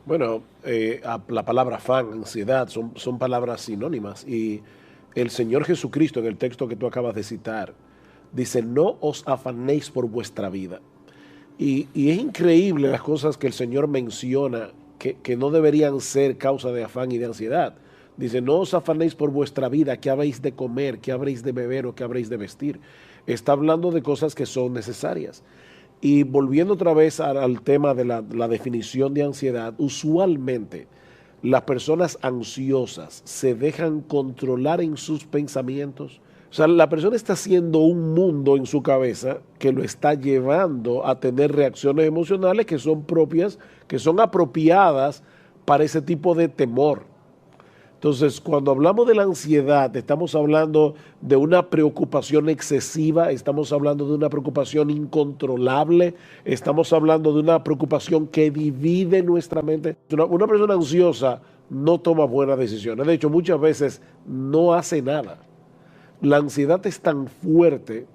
Bueno, la palabra afán, ansiedad, son palabras sinónimas. Y el Señor Jesucristo, en el texto que tú acabas de citar, dice, no os afanéis por vuestra vida. Y es increíble las cosas que el Señor menciona que no deberían ser causa de afán y de ansiedad. Dice, no os afanéis por vuestra vida, qué habéis de comer, qué habréis de beber o qué habréis de vestir. Está hablando de cosas que son necesarias. Y volviendo otra vez al tema de la definición de ansiedad, usualmente las personas ansiosas se dejan controlar en sus pensamientos. O sea, la persona está haciendo un mundo en su cabeza que lo está llevando a tener reacciones emocionales que son propias, que son apropiadas para ese tipo de temor. Entonces, cuando hablamos de la ansiedad, estamos hablando de una preocupación excesiva, estamos hablando de una preocupación incontrolable, estamos hablando de una preocupación que divide nuestra mente. Una persona ansiosa no toma buenas decisiones. De hecho, muchas veces no hace nada. La ansiedad es tan fuerte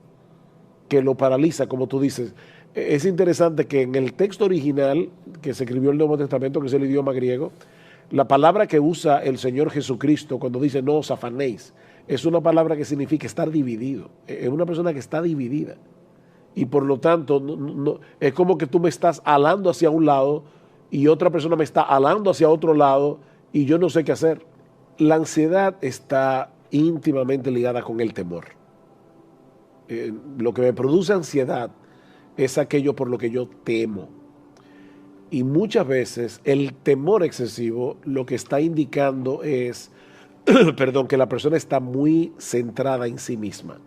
que lo paraliza, como tú dices. Es interesante que en el texto original que se escribió el Nuevo Testamento, que es el idioma griego, la palabra que usa el Señor Jesucristo cuando dice no os afanéis, es una palabra que significa estar dividido. Es una persona que está dividida. Y por lo tanto, es como que tú me estás alando hacia un lado y otra persona me está alando hacia otro lado y yo no sé qué hacer. La ansiedad está íntimamente ligada con el temor. Lo que me produce ansiedad es aquello por lo que yo temo. Y muchas veces el temor excesivo lo que está indicando es, perdón, que la persona está muy centrada en sí misma.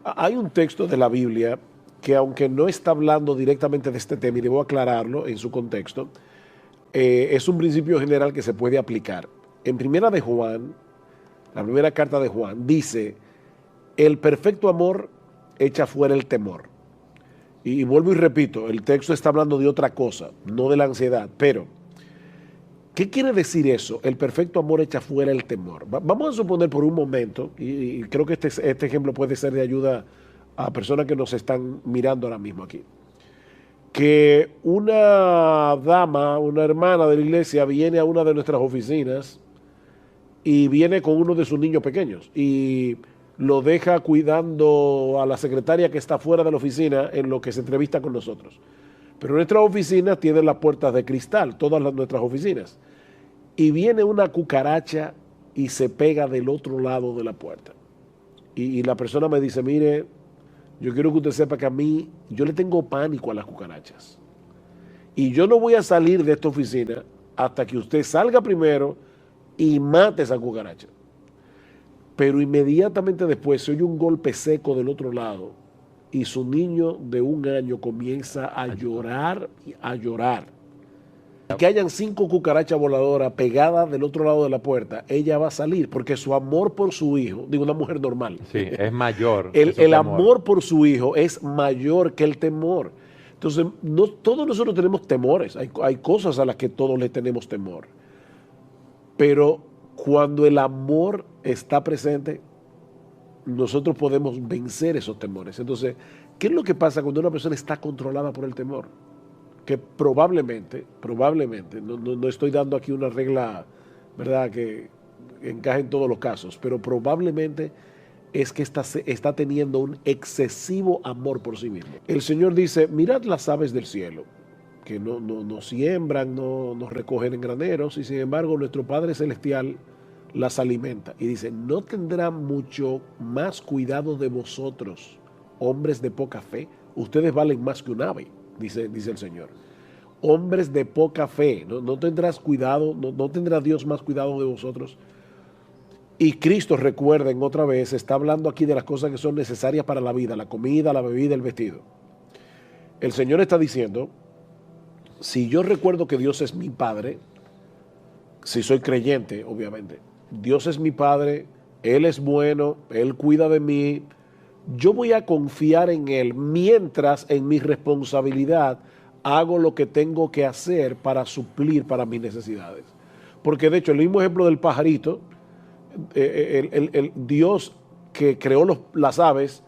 Hay un texto de la Biblia que aunque no está hablando directamente de este tema, y debo aclararlo en su contexto, es un principio general que se puede aplicar. En primera de Juan, la primera carta de Juan, dice, el perfecto amor echa fuera el temor. Y vuelvo y repito, el texto está hablando de otra cosa, no de la ansiedad, pero ¿qué quiere decir eso? El perfecto amor echa fuera el temor. Vamos a suponer por un momento, y creo que este ejemplo puede ser de ayuda a personas que nos están mirando ahora mismo aquí, que una dama, una hermana de la iglesia viene a una de nuestras oficinas y viene con uno de sus niños pequeños y lo deja cuidando a la secretaria que está fuera de la oficina en lo que se entrevista con nosotros. Pero nuestras oficinas tienen las puertas de cristal, nuestras oficinas. Y viene una cucaracha y se pega del otro lado de la puerta. Y la persona me dice, mire, yo quiero que usted sepa que a mí, yo le tengo pánico a las cucarachas. Y yo no voy a salir de esta oficina hasta que usted salga primero y mate esa cucaracha. Pero inmediatamente después se oye un golpe seco del otro lado y su niño de 1 año comienza a llorar, a llorar. Y que hayan 5 cucarachas voladoras pegadas del otro lado de la puerta, ella va a salir porque su amor por su hijo, digo una mujer normal, Sí, es mayor que su el temor. amor por su hijo es mayor que el temor. Entonces, no, todos nosotros tenemos temores, hay cosas a las que todos le tenemos temor. Pero cuando el amor está presente, nosotros podemos vencer esos temores. Entonces, ¿qué es lo que pasa cuando una persona está controlada por el temor? Que probablemente, no estoy dando aquí una regla, ¿verdad?, que encaje en todos los casos, pero probablemente es que está teniendo un excesivo amor por sí mismo. El Señor dice, mirad las aves del cielo, que no siembran, no recogen en graneros, y sin embargo nuestro Padre Celestial las alimenta. Y dice, ¿no tendrá mucho más cuidado de vosotros, hombres de poca fe? Ustedes valen más que un ave, dice el Señor. Hombres de poca fe, no tendrás cuidado, no tendrá Dios más cuidado de vosotros. Y Cristo, recuerden otra vez, está hablando aquí de las cosas que son necesarias para la vida, la comida, la bebida, el vestido. El Señor está diciendo, si yo recuerdo que Dios es mi Padre, si soy creyente, obviamente, Dios es mi Padre, Él es bueno, Él cuida de mí, yo voy a confiar en Él mientras en mi responsabilidad hago lo que tengo que hacer para suplir para mis necesidades. Porque de hecho, el mismo ejemplo del pajarito, el Dios que creó las aves,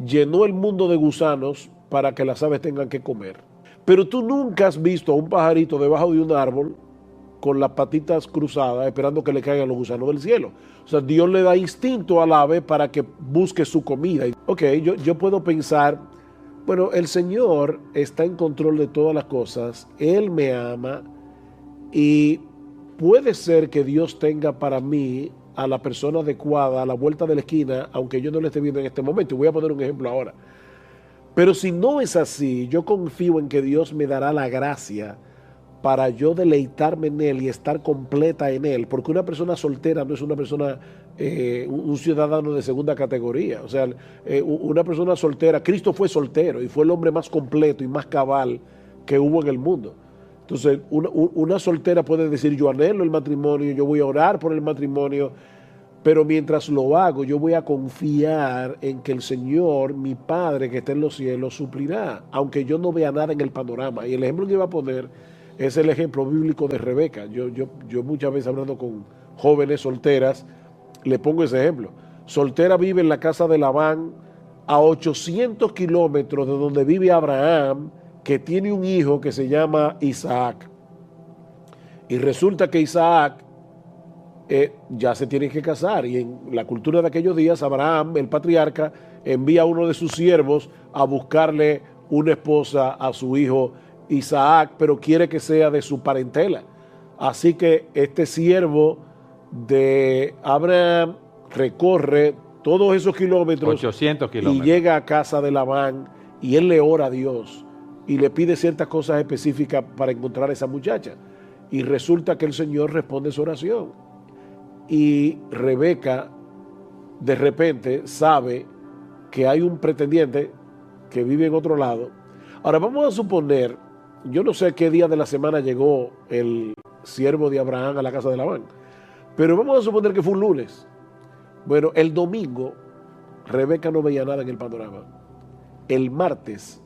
llenó el mundo de gusanos para que las aves tengan que comer. Pero tú nunca has visto a un pajarito debajo de un árbol con las patitas cruzadas esperando que le caigan los gusanos del cielo. O sea, Dios le da instinto al ave para que busque su comida. Ok, yo puedo pensar, bueno, el Señor está en control de todas las cosas, Él me ama y puede ser que Dios tenga para mí a la persona adecuada a la vuelta de la esquina, aunque yo no lo esté viendo en este momento. Y voy a poner un ejemplo ahora. Pero si no es así, yo confío en que Dios me dará la gracia para yo deleitarme en Él y estar completa en Él, porque una persona soltera no es una persona, un ciudadano de segunda categoría. O sea, una persona soltera, Cristo fue soltero y fue el hombre más completo y más cabal que hubo en el mundo. Entonces, una soltera puede decir, yo anhelo el matrimonio, yo voy a orar por el matrimonio, pero mientras lo hago, yo voy a confiar en que el Señor, mi Padre que está en los cielos, suplirá, aunque yo no vea nada en el panorama. Y el ejemplo que iba a poner es el ejemplo bíblico de Rebeca. Yo muchas veces hablando con jóvenes solteras, le pongo ese ejemplo. Soltera vive en la casa de Labán, a 800 kilómetros de donde vive Abraham, que tiene un hijo que se llama Isaac. Y resulta que Isaac ya se tiene que casar. Y en la cultura de aquellos días, Abraham, el patriarca, envía a uno de sus siervos a buscarle una esposa a su hijo Isaac, pero quiere que sea de su parentela. Así que este siervo de Abraham recorre todos esos kilómetros, 800 kilómetros, y llega a casa de Labán y él le ora a Dios y le pide ciertas cosas específicas para encontrar a esa muchacha. Y resulta que el Señor responde su oración. Y Rebeca de repente sabe que hay un pretendiente que vive en otro lado. Ahora vamos a suponer, yo no sé qué día de la semana llegó el siervo de Abraham a la casa de Labán, pero vamos a suponer que fue un lunes. Bueno, el domingo Rebeca no veía nada en el panorama. El martes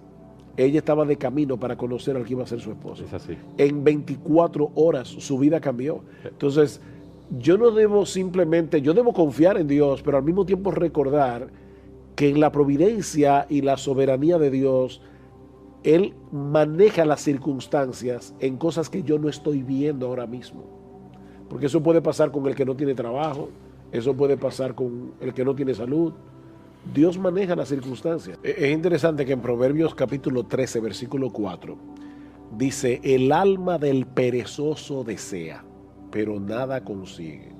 ella estaba de camino para conocer al que iba a ser su esposo. Es así. En 24 horas su vida cambió. Entonces, yo no debo simplemente, yo debo confiar en Dios, pero al mismo tiempo recordar que en la providencia y la soberanía de Dios, Él maneja las circunstancias en cosas que yo no estoy viendo ahora mismo. Porque eso puede pasar con el que no tiene trabajo, eso puede pasar con el que no tiene salud. Dios maneja las circunstancias. Es interesante que en Proverbios capítulo 13, versículo 4, dice, el alma del perezoso desea, pero nada consigue.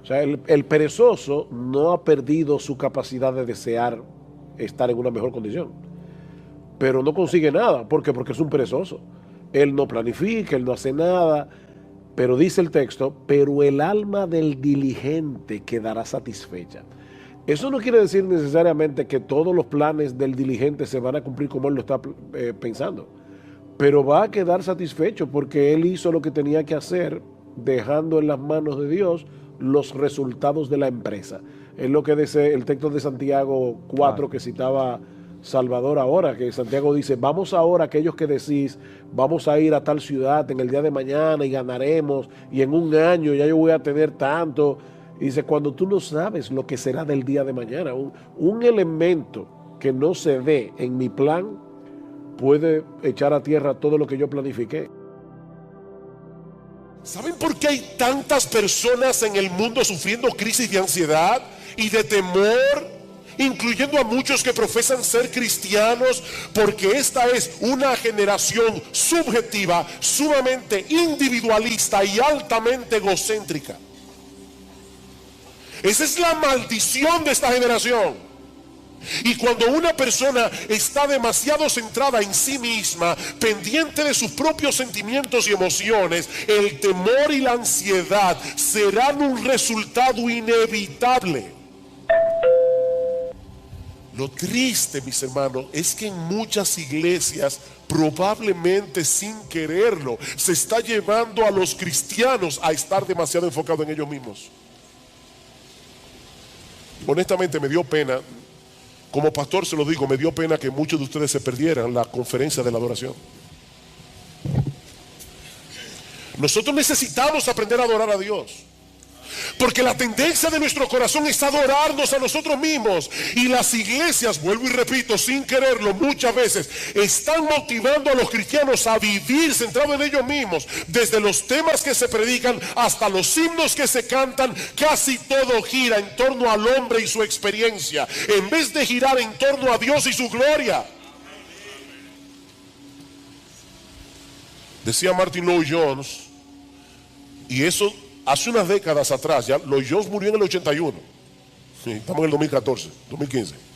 O sea, el perezoso no ha perdido su capacidad de desear estar en una mejor condición, pero no consigue nada. ¿Por qué? Porque es un perezoso. Él no planifica, él no hace nada. Pero dice el texto, pero el alma del diligente quedará satisfecha. Eso no quiere decir necesariamente que todos los planes del diligente se van a cumplir como él lo está pensando, pero va a quedar satisfecho porque él hizo lo que tenía que hacer, dejando en las manos de Dios los resultados de la empresa. Es lo que dice el texto de Santiago 4 que citaba Salvador ahora, que Santiago dice, vamos ahora aquellos que decís, vamos a ir a tal ciudad en el día de mañana y ganaremos, y en un año ya yo voy a tener tanto. Y dice, cuando tú no sabes lo que será del día de mañana, un elemento que no se ve en mi plan puede echar a tierra todo lo que yo planifiqué. ¿Saben por qué hay tantas personas en el mundo sufriendo crisis de ansiedad y de temor? Incluyendo a muchos que profesan ser cristianos, porque esta es una generación subjetiva, sumamente individualista y altamente egocéntrica. Esa es la maldición de esta generación. Y cuando una persona está demasiado centrada en sí misma, pendiente de sus propios sentimientos y emociones, el temor y la ansiedad serán un resultado inevitable. Lo triste, mis hermanos, es que en muchas iglesias, probablemente sin quererlo, se está llevando a los cristianos a estar demasiado enfocados en ellos mismos. Honestamente me dio pena, como pastor se lo digo, me dio pena que muchos de ustedes se perdieran la conferencia de la adoración. Nosotros necesitamos aprender a adorar a Dios, Porque la tendencia de nuestro corazón es adorarnos a nosotros mismos. Y las iglesias, vuelvo y repito, sin quererlo, muchas veces están motivando a los cristianos a vivir centrados en ellos mismos. Desde los temas que se predican hasta los himnos que se cantan, casi todo gira en torno al hombre y su experiencia, en vez de girar en torno a Dios y su gloria. Decía Martin Lloyd-Jones, y eso hace unas décadas atrás, ya Lloyd-Jones murió en el 81, sí, estamos en el 2014, 2015.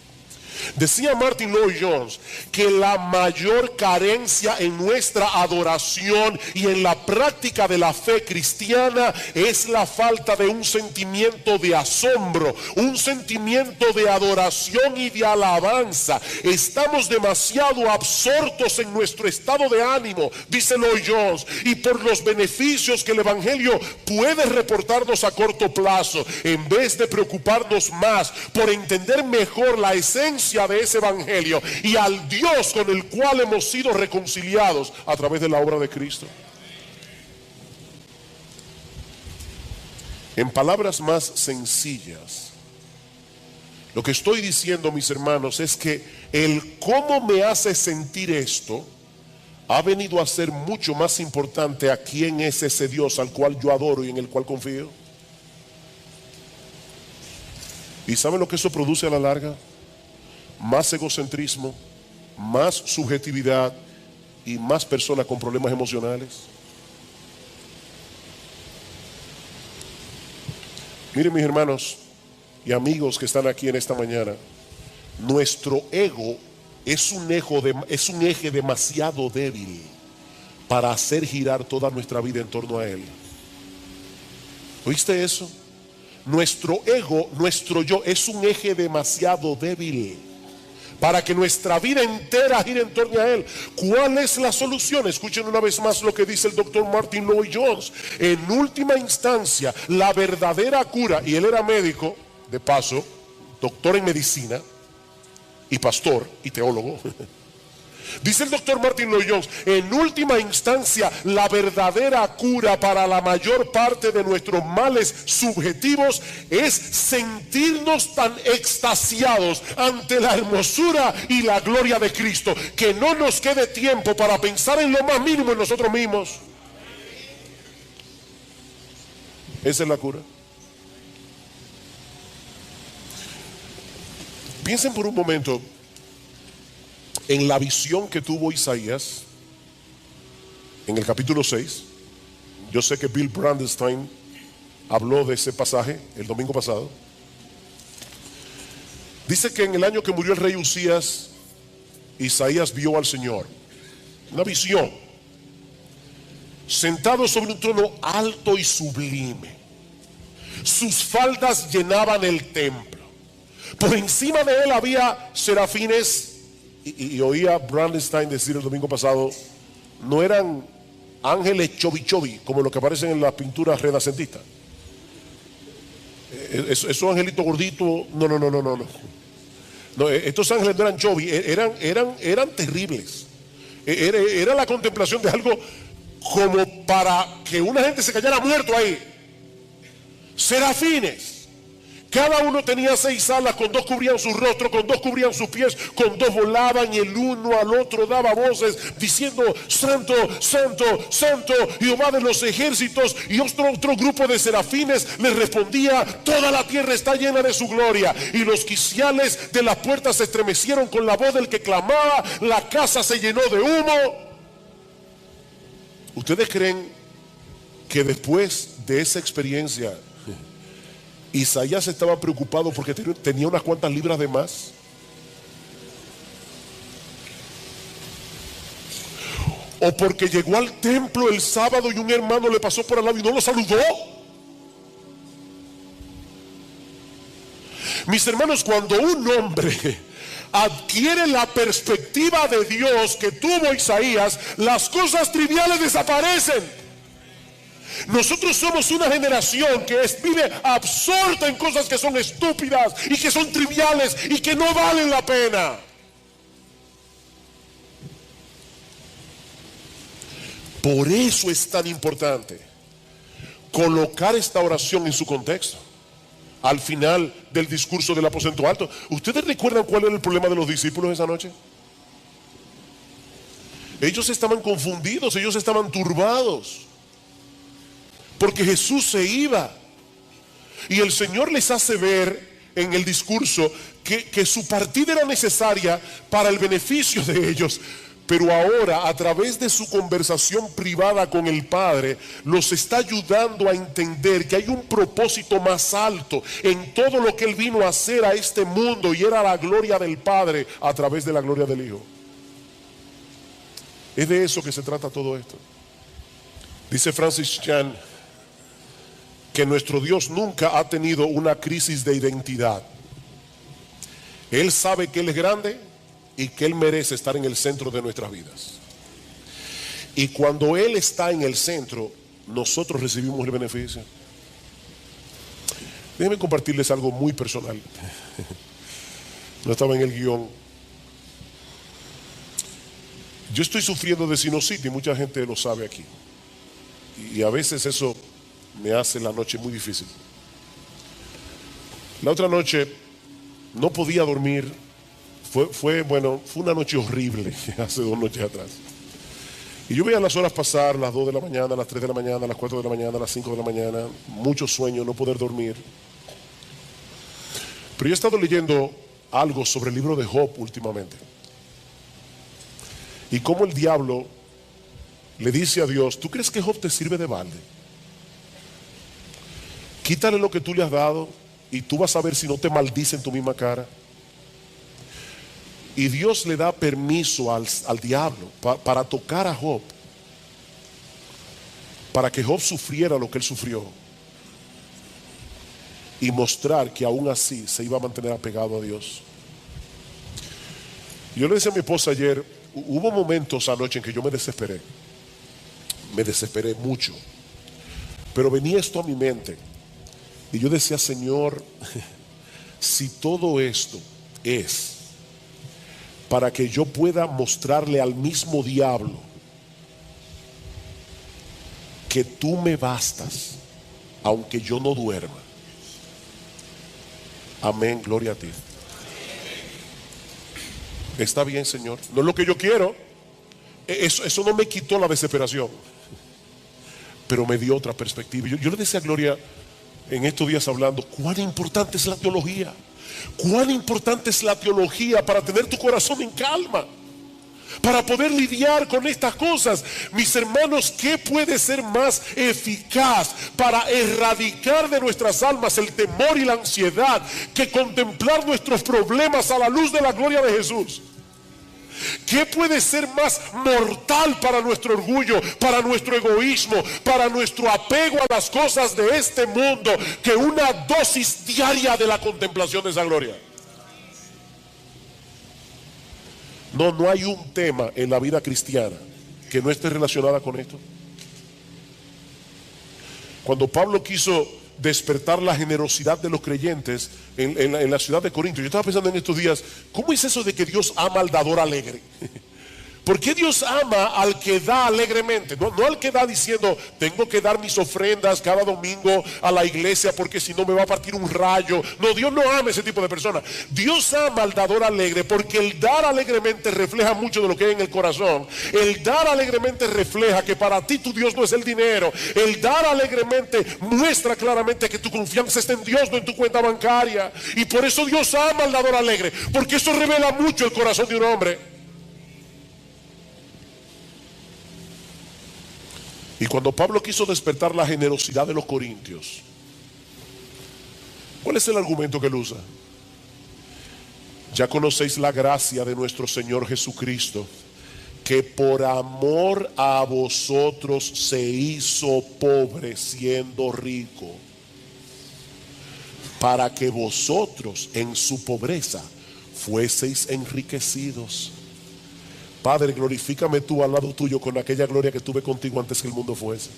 Decía Martin Lloyd-Jones que la mayor carencia en nuestra adoración y en la práctica de la fe cristiana es la falta de un sentimiento de asombro, un sentimiento de adoración y de alabanza. Estamos demasiado absortos en nuestro estado de ánimo, dice Lloyd-Jones, y por los beneficios que el evangelio puede reportarnos a corto plazo, en vez de preocuparnos más por entender mejor la esencia de ese evangelio y al Dios con el cual hemos sido reconciliados a través de la obra de Cristo. En palabras más sencillas, lo que estoy diciendo, mis hermanos, es que el cómo me hace sentir esto ha venido a ser mucho más importante a quién es ese Dios al cual yo adoro y en el cual confío. ¿Y saben lo que eso produce a la larga? Más egocentrismo, más subjetividad y más personas con problemas emocionales. Miren, mis hermanos y amigos que están aquí en esta mañana, nuestro ego es un eje demasiado débil para hacer girar toda nuestra vida en torno a él. ¿Oíste eso? Nuestro ego, nuestro yo, es un eje demasiado débil para que nuestra vida entera gire en torno a él. ¿Cuál es la solución? Escuchen una vez más lo que dice el doctor Martin Lloyd-Jones. En última instancia, la verdadera cura, y él era médico, de paso, doctor en medicina, y pastor, y teólogo. Dice el doctor Martin Lloyd-Jones, en última instancia, la verdadera cura para la mayor parte de nuestros males subjetivos es sentirnos tan extasiados ante la hermosura y la gloria de Cristo, que no nos quede tiempo para pensar en lo más mínimo en nosotros mismos. Esa es la cura. Piensen por un momento en la visión que tuvo Isaías en el capítulo 6. Yo sé que Bill Brandenstein habló de ese pasaje el domingo pasado. Dice que en el año que murió el rey Usías, Isaías vio al Señor, una visión, sentado sobre un trono alto y sublime. Sus faldas llenaban el templo. Por encima de él había serafines. Y oía Brandenstein decir el domingo pasado, no eran ángeles chovi como los que aparecen en las pinturas renacentistas. Esos angelitos gorditos, no, estos ángeles no eran chovi, eran terribles. Era la contemplación de algo como para que una gente se cayera muerto ahí. Serafines. Cada uno tenía 6 alas, con 2 cubrían su rostro, con 2 cubrían sus pies, con 2 volaban y el uno al otro daba voces diciendo: Santo, Santo, Santo, Jehová de los ejércitos. Y otro grupo de serafines les respondía: toda la tierra está llena de su gloria. Y los quiciales de las puertas se estremecieron con la voz del que clamaba, la casa se llenó de humo. ¿Ustedes creen que después de esa experiencia Isaías estaba preocupado porque tenía unas cuantas libras de más? ¿O porque llegó al templo el sábado y un hermano le pasó por al lado y no lo saludó? Mis hermanos, cuando un hombre adquiere la perspectiva de Dios que tuvo Isaías, las cosas triviales desaparecen. Nosotros somos una generación que vive absorta en cosas que son estúpidas y que son triviales y que no valen la pena. Por eso es tan importante colocar esta oración en su contexto. Al final del discurso del aposento alto, ¿ustedes recuerdan cuál era el problema de los discípulos esa noche? Ellos estaban confundidos, ellos estaban turbados, porque Jesús se iba. Y el Señor les hace ver en el discurso que su partida era necesaria para el beneficio de ellos. Pero ahora, a través de su conversación privada con el Padre, los está ayudando a entender que hay un propósito más alto en todo lo que Él vino a hacer a este mundo, y era la gloria del Padre a través de la gloria del Hijo. Es de eso que se trata todo esto. Dice Francis Chan que nuestro Dios nunca ha tenido una crisis de identidad. Él sabe que Él es grande y que Él merece estar en el centro de nuestras vidas. Y cuando Él está en el centro, nosotros recibimos el beneficio. Déjenme compartirles algo muy personal. No estaba en el guión. Yo estoy sufriendo de sinusitis, mucha gente lo sabe aquí. Y a veces eso me hace la noche muy difícil. La otra noche no podía dormir. Fue una noche horrible, hace 2 noches atrás. Y yo veía las horas pasar, las 2 de la mañana, las 3 de la mañana, las 4 de la mañana, las 5 de la mañana, mucho sueño, no poder dormir. Pero yo he estado leyendo algo sobre el libro de Job últimamente. Y cómo el diablo le dice a Dios: ¿tú crees que Job te sirve de balde? Quítale lo que tú le has dado y tú vas a ver si no te maldice en tu misma cara. Y Dios le da permiso al diablo para tocar a Job, para que Job sufriera lo que él sufrió y mostrar que aún así se iba a mantener apegado a Dios. Yo le decía a mi esposa ayer, hubo momentos anoche en que yo me desesperé mucho, pero venía esto a mi mente y yo decía: Señor, si todo esto es para que yo pueda mostrarle al mismo diablo que tú me bastas, aunque yo no duerma. Amén, gloria a ti. Está bien, Señor, no es lo que yo quiero. Eso no me quitó la desesperación, pero me dio otra perspectiva. Yo le decía a Gloria en estos días hablando, cuán importante es la teología. Cuán importante es la teología para tener tu corazón en calma, para poder lidiar con estas cosas. Mis hermanos, ¿qué puede ser más eficaz para erradicar de nuestras almas el temor y la ansiedad que contemplar nuestros problemas a la luz de la gloria de Jesús? ¿Qué puede ser más mortal para nuestro orgullo, para nuestro egoísmo, para nuestro apego a las cosas de este mundo que una dosis diaria de la contemplación de esa gloria? No hay un tema en la vida cristiana que no esté relacionada con esto. Cuando Pablo quiso despertar la generosidad de los creyentes en la ciudad de Corinto, yo estaba pensando en estos días, ¿cómo es eso de que Dios ama al dador alegre? ¿Por qué Dios ama al que da alegremente? No al que da diciendo, tengo que dar mis ofrendas cada domingo a la iglesia porque si no me va a partir un rayo. No, Dios no ama ese tipo de personas. Dios ama al dador alegre porque el dar alegremente refleja mucho de lo que hay en el corazón. El dar alegremente refleja que para ti tu Dios no es el dinero. El dar alegremente muestra claramente que tu confianza está en Dios, no en tu cuenta bancaria. Y por eso Dios ama al dador alegre, porque eso revela mucho el corazón de un hombre. Y cuando Pablo quiso despertar la generosidad de los corintios, ¿cuál es el argumento que él usa? Ya conocéis la gracia de nuestro Señor Jesucristo, que por amor a vosotros se hizo pobre siendo rico, para que vosotros en su pobreza fueseis enriquecidos. Padre, glorifícame tú al lado tuyo con aquella gloria que tuve contigo antes que el mundo fuese.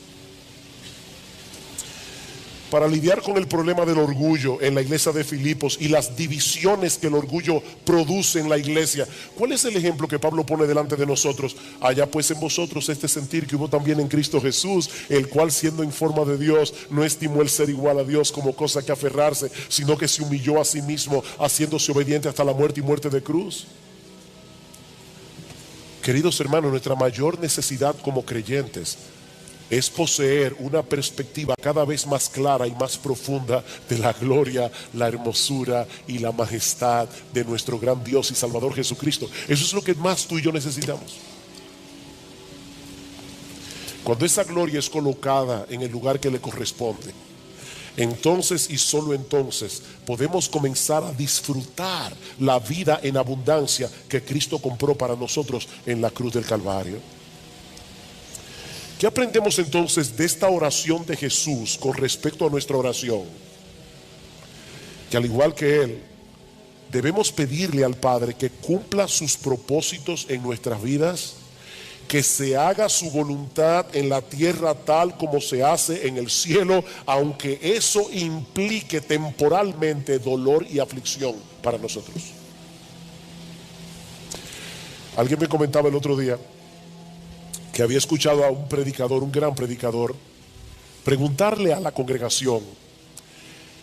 para lidiar con el problema del orgullo en la iglesia de Filipos y las divisiones que el orgullo produce en la iglesia. ¿Cuál es el ejemplo que Pablo pone delante de nosotros? Haya pues en vosotros este sentir que hubo también en Cristo Jesús, el cual siendo en forma de Dios no estimó el ser igual a Dios como cosa que aferrarse, sino que se humilló a sí mismo, haciéndose obediente hasta la muerte y muerte de cruz. Queridos hermanos, nuestra mayor necesidad como creyentes es poseer una perspectiva cada vez más clara y más profunda de la gloria, la hermosura y la majestad de nuestro gran Dios y Salvador Jesucristo. Eso es lo que más tú y yo necesitamos. Cuando esa gloria es colocada en el lugar que le corresponde, entonces y solo entonces podemos comenzar a disfrutar la vida en abundancia que Cristo compró para nosotros en la cruz del Calvario. ¿Qué aprendemos entonces de esta oración de Jesús con respecto a nuestra oración? Que al igual que Él, debemos pedirle al Padre que cumpla sus propósitos en nuestras vidas, que se haga su voluntad en la tierra tal como se hace en el cielo, aunque eso implique temporalmente dolor y aflicción para nosotros. Alguien me comentaba el otro día que había escuchado a un predicador, un gran predicador, preguntarle a la congregación: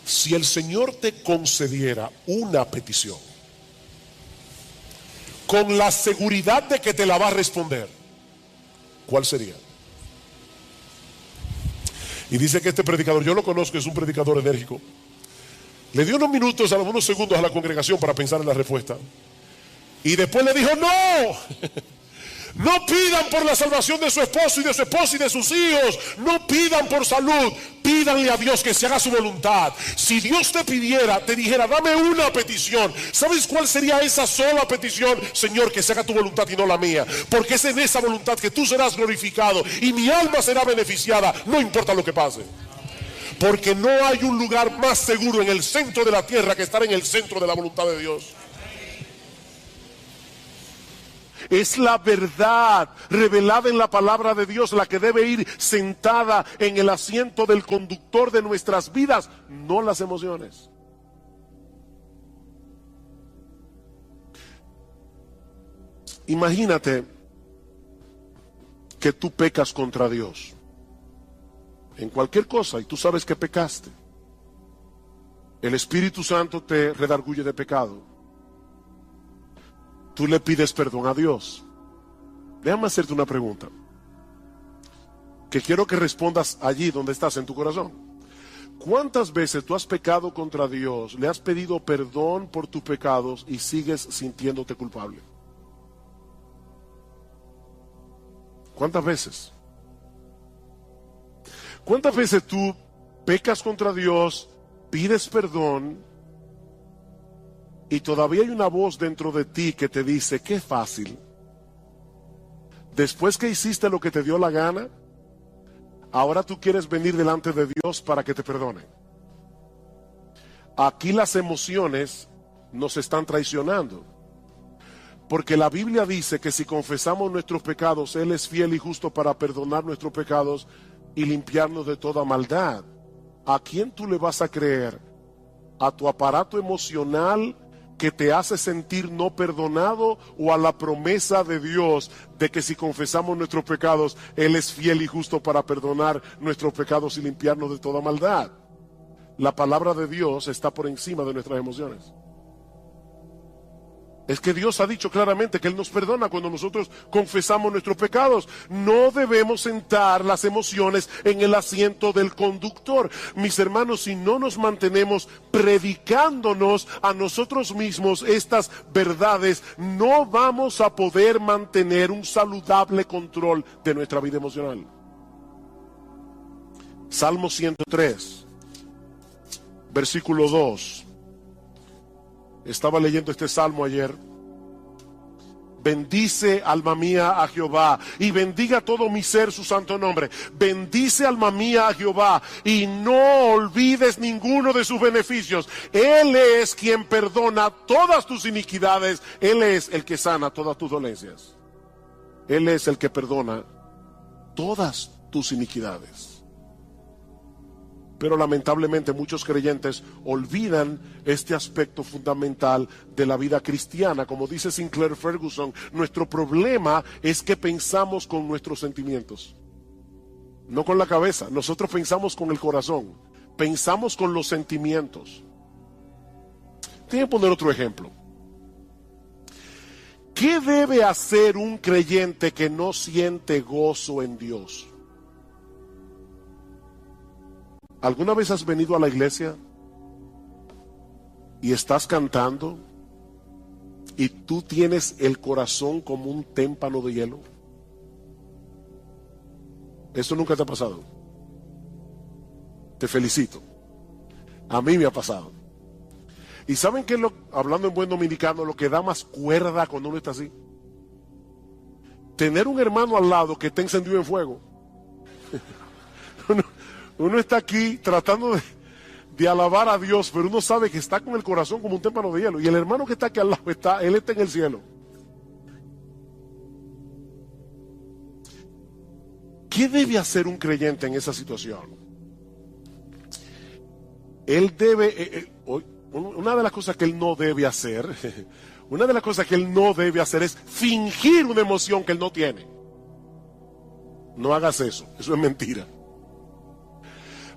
si el Señor te concediera una petición con la seguridad de que te la va a responder, ¿cuál sería? Y dice que este predicador, yo lo conozco, es un predicador enérgico, le dio unos minutos, unos segundos a la congregación para pensar en la respuesta, y después le dijo: no. No pidan por la salvación de su esposo y de su esposa y de sus hijos. No pidan por salud. Pídanle a Dios que se haga su voluntad. Si Dios te pidiera, te dijera: dame una petición, ¿sabes cuál sería esa sola petición? Señor, que se haga tu voluntad y no la mía, porque es en esa voluntad que tú serás glorificado y mi alma será beneficiada, no importa lo que pase. Porque no hay un lugar más seguro en el centro de la tierra que estar en el centro de la voluntad de Dios. Es la verdad revelada en la palabra de Dios la que debe ir sentada en el asiento del conductor de nuestras vidas, no las emociones. Imagínate que tú pecas contra Dios en cualquier cosa y tú sabes que pecaste. El Espíritu Santo te redarguye de pecado. Tú le pides perdón a Dios. Déjame hacerte una pregunta, que quiero que respondas allí donde estás en tu corazón. ¿Cuántas veces tú has pecado contra Dios, le has pedido perdón por tus pecados y sigues sintiéndote culpable? ¿Cuántas veces? ¿Cuántas veces tú pecas contra Dios, pides perdón, y todavía hay una voz dentro de ti que te dice: qué fácil, después que hiciste lo que te dio la gana, ahora tú quieres venir delante de Dios para que te perdone? Aquí las emociones nos están traicionando, porque la Biblia dice que si confesamos nuestros pecados, Él es fiel y justo para perdonar nuestros pecados y limpiarnos de toda maldad. ¿A quién tú le vas a creer? ¿A tu aparato emocional que te hace sentir no perdonado, o a la promesa de Dios de que si confesamos nuestros pecados, Él es fiel y justo para perdonar nuestros pecados y limpiarnos de toda maldad? La palabra de Dios está por encima de nuestras emociones. Es que Dios ha dicho claramente que Él nos perdona cuando nosotros confesamos nuestros pecados. No debemos sentar las emociones en el asiento del conductor. Mis hermanos, si no nos mantenemos predicándonos a nosotros mismos estas verdades, no vamos a poder mantener un saludable control de nuestra vida emocional. Salmo 103, versículo 2. Estaba leyendo este salmo ayer. Bendice, alma mía, a Jehová, y bendiga todo mi ser su santo nombre. Bendice, alma mía, a Jehová, y no olvides ninguno de sus beneficios. Él es quien perdona todas tus iniquidades. Él es el que sana todas tus dolencias. Él es el que perdona todas tus iniquidades. Pero lamentablemente muchos creyentes olvidan este aspecto fundamental de la vida cristiana. Como dice Sinclair Ferguson, nuestro problema es que pensamos con nuestros sentimientos, no con la cabeza. Nosotros pensamos con el corazón, pensamos con los sentimientos. Tengo que poner otro ejemplo. ¿Qué debe hacer un creyente que no siente gozo en Dios? ¿Alguna vez has venido a la iglesia y estás cantando y tú tienes el corazón como un témpano de hielo? ¿Eso nunca te ha pasado? Te felicito. A mí me ha pasado. ¿Y saben qué es hablando en buen dominicano, lo que da más cuerda cuando uno está así? Tener un hermano al lado que está encendido en fuego. Uno está aquí tratando de alabar a Dios, pero uno sabe que está con el corazón como un témpano de hielo. Y el hermano que está aquí al lado, él está en el cielo. ¿Qué debe hacer un creyente en esa situación? Él debe, una de las cosas que él no debe hacer, es fingir una emoción que él no tiene. No hagas eso es mentira.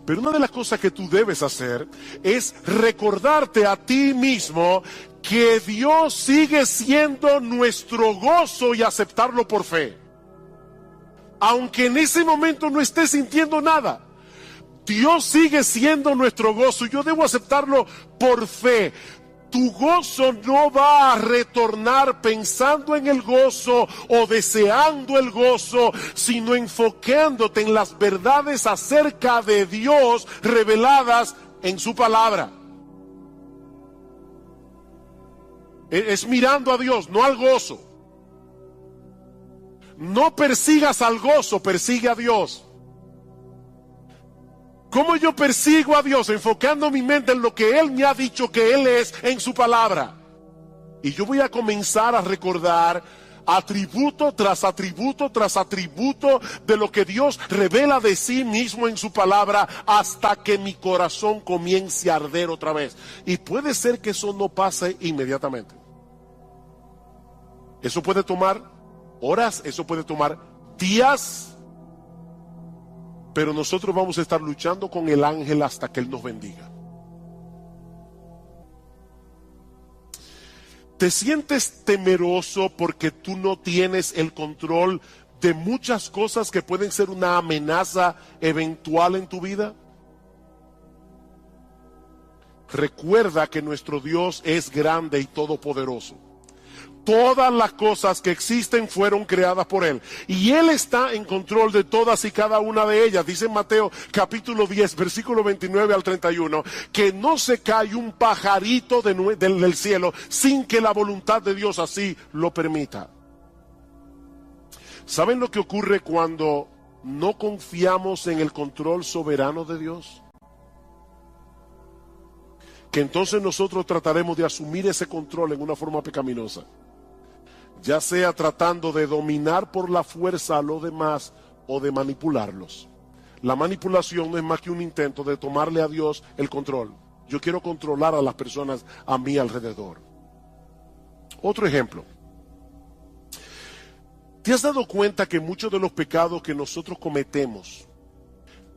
Pero una de las cosas que tú debes hacer es recordarte a ti mismo que Dios sigue siendo nuestro gozo y aceptarlo por fe. Aunque en ese momento no estés sintiendo nada, Dios sigue siendo nuestro gozo y yo debo aceptarlo por fe. Tu gozo no va a retornar pensando en el gozo o deseando el gozo, sino enfocándote en las verdades acerca de Dios reveladas en su palabra. Es mirando a Dios, no al gozo. No persigas al gozo, persigue a Dios. ¿Cómo yo persigo a Dios? Enfocando mi mente en lo que Él me ha dicho que Él es en su palabra. Y yo voy a comenzar a recordar atributo tras atributo tras atributo de lo que Dios revela de sí mismo en su palabra hasta que mi corazón comience a arder otra vez. Y puede ser que eso no pase inmediatamente. Eso puede tomar horas, eso puede tomar días. Pero nosotros vamos a estar luchando con el ángel hasta que Él nos bendiga. ¿Te sientes temeroso porque tú no tienes el control de muchas cosas que pueden ser una amenaza eventual en tu vida? Recuerda que nuestro Dios es grande y todopoderoso. Todas las cosas que existen fueron creadas por Él. Y Él está en control de todas y cada una de ellas. Dice en Mateo capítulo 10, versículo 29 al 31, que no se cae un pajarito del cielo sin que la voluntad de Dios así lo permita. ¿Saben lo que ocurre cuando no confiamos en el control soberano de Dios? Que entonces nosotros trataremos de asumir ese control en una forma pecaminosa. Ya sea tratando de dominar por la fuerza a los demás o de manipularlos. La manipulación no es más que un intento de tomarle a Dios el control. Yo quiero controlar a las personas a mi alrededor. Otro ejemplo. ¿Te has dado cuenta que muchos de los pecados que nosotros cometemos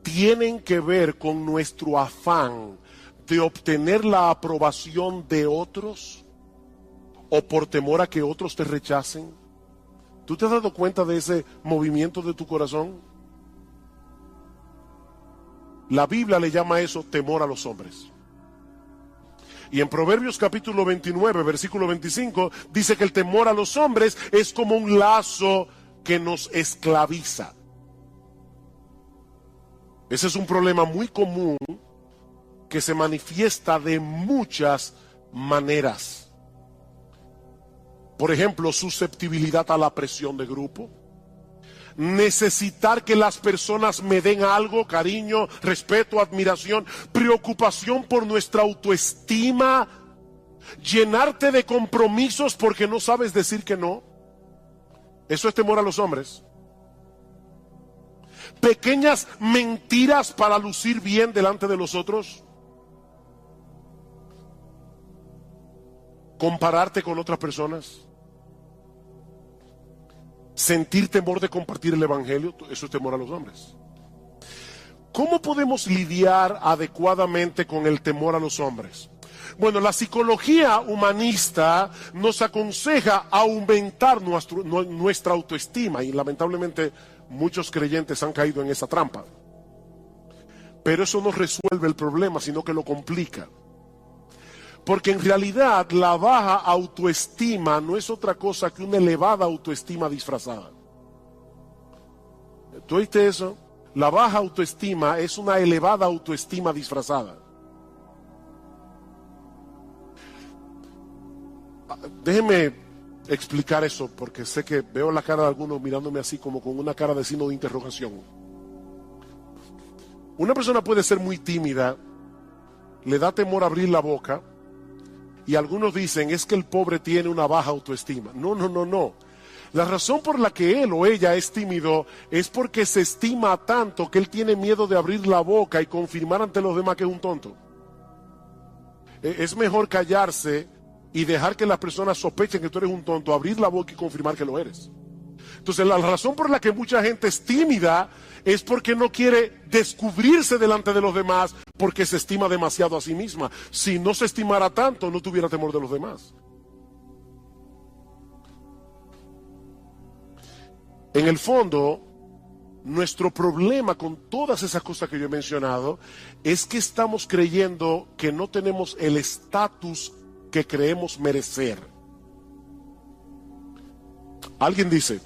tienen que ver con nuestro afán de obtener la aprobación de otros? ¿O por temor a que otros te rechacen? ¿Tú te has dado cuenta de ese movimiento de tu corazón? La Biblia le llama a eso temor a los hombres. Y en Proverbios capítulo 29, versículo 25, dice que el temor a los hombres es como un lazo que nos esclaviza. Ese es un problema muy común que se manifiesta de muchas maneras. Por ejemplo, susceptibilidad a la presión de grupo. Necesitar que las personas me den algo, cariño, respeto, admiración, preocupación por nuestra autoestima. Llenarte de compromisos porque no sabes decir que no. Eso es temor a los hombres. pequeñas mentiras para lucir bien delante de los otros, compararte con otras personas, sentir temor de compartir el evangelio. Eso es temor a los hombres. ¿Cómo podemos lidiar adecuadamente con el temor a los hombres? Bueno, la psicología humanista nos aconseja aumentar nuestra autoestima, y lamentablemente muchos creyentes han caído en esa trampa. Pero eso no resuelve el problema, sino que lo complica. Porque en realidad la baja autoestima no es otra cosa que una elevada autoestima disfrazada. ¿Tú oíste eso? La baja autoestima es una elevada autoestima disfrazada. Déjeme explicar eso, porque sé que veo la cara de algunos mirándome así como con una cara de signo de interrogación. Una persona puede ser muy tímida, le da temor abrir la boca, y algunos dicen es que el pobre tiene una baja autoestima. No. La razón por la que él o ella es tímido es porque se estima tanto que él tiene miedo de abrir la boca y confirmar ante los demás que es un tonto. Es mejor callarse y dejar que las personas sospechen que tú eres un tonto, abrir la boca y confirmar que lo eres. Entonces la razón por la que mucha gente es tímida es porque no quiere descubrirse delante de los demás, porque se estima demasiado a sí misma. Si no se estimara tanto, no tuviera temor de los demás. En el fondo, nuestro problema con todas esas cosas que yo he mencionado es que estamos creyendo que no tenemos el estatus que creemos merecer. Alguien dice: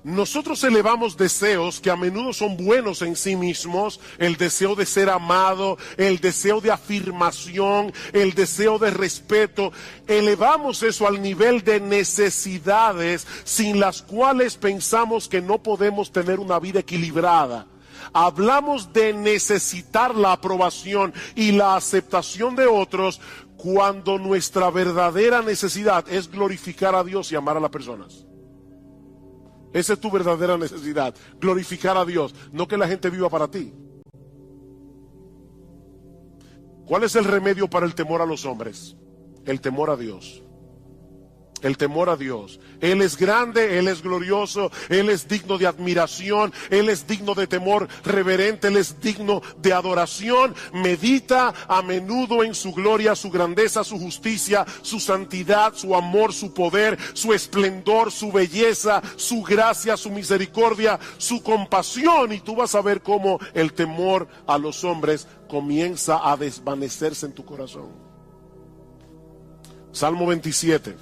nosotros elevamos deseos que a menudo son buenos en sí mismos, el deseo de ser amado, el deseo de afirmación, el deseo de respeto. Elevamos eso al nivel de necesidades sin las cuales pensamos que no podemos tener una vida equilibrada. Hablamos de necesitar la aprobación y la aceptación de otros cuando nuestra verdadera necesidad es glorificar a Dios y amar a las personas. Esa es tu verdadera necesidad, glorificar a Dios, no que la gente viva para ti. ¿Cuál es el remedio para el temor a los hombres? El temor a Dios. El temor a Dios. Él es grande, Él es glorioso, Él es digno de admiración, Él es digno de temor reverente, Él es digno de adoración. Medita a menudo en su gloria, su grandeza, su justicia, su santidad, su amor, su poder, su esplendor, su belleza, su gracia, su misericordia, su compasión, y tú vas a ver cómo el temor a los hombres comienza a desvanecerse en tu corazón. Salmo 27.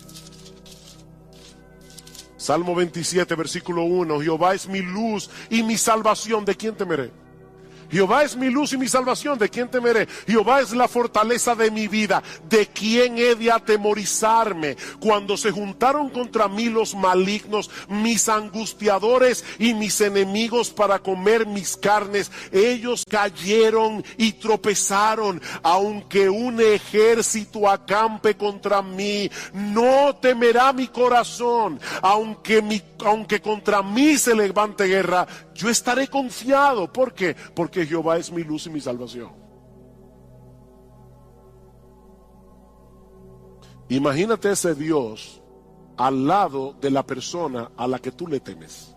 Salmo 27, versículo 1. Jehová es mi luz y mi salvación, ¿de quién temeré? Jehová es mi luz y mi salvación, ¿de quién temeré? Jehová es la fortaleza de mi vida, ¿de quién he de atemorizarme? Cuando se juntaron contra mí los malignos, mis angustiadores y mis enemigos para comer mis carnes, ellos cayeron y tropezaron. Aunque un ejército acampe contra mí, no temerá mi corazón. Aunque contra mí se levante guerra, yo estaré confiado. ¿Por qué? Porque Jehová es mi luz y mi salvación. Imagínate ese Dios al lado de la persona a la que tú le temes.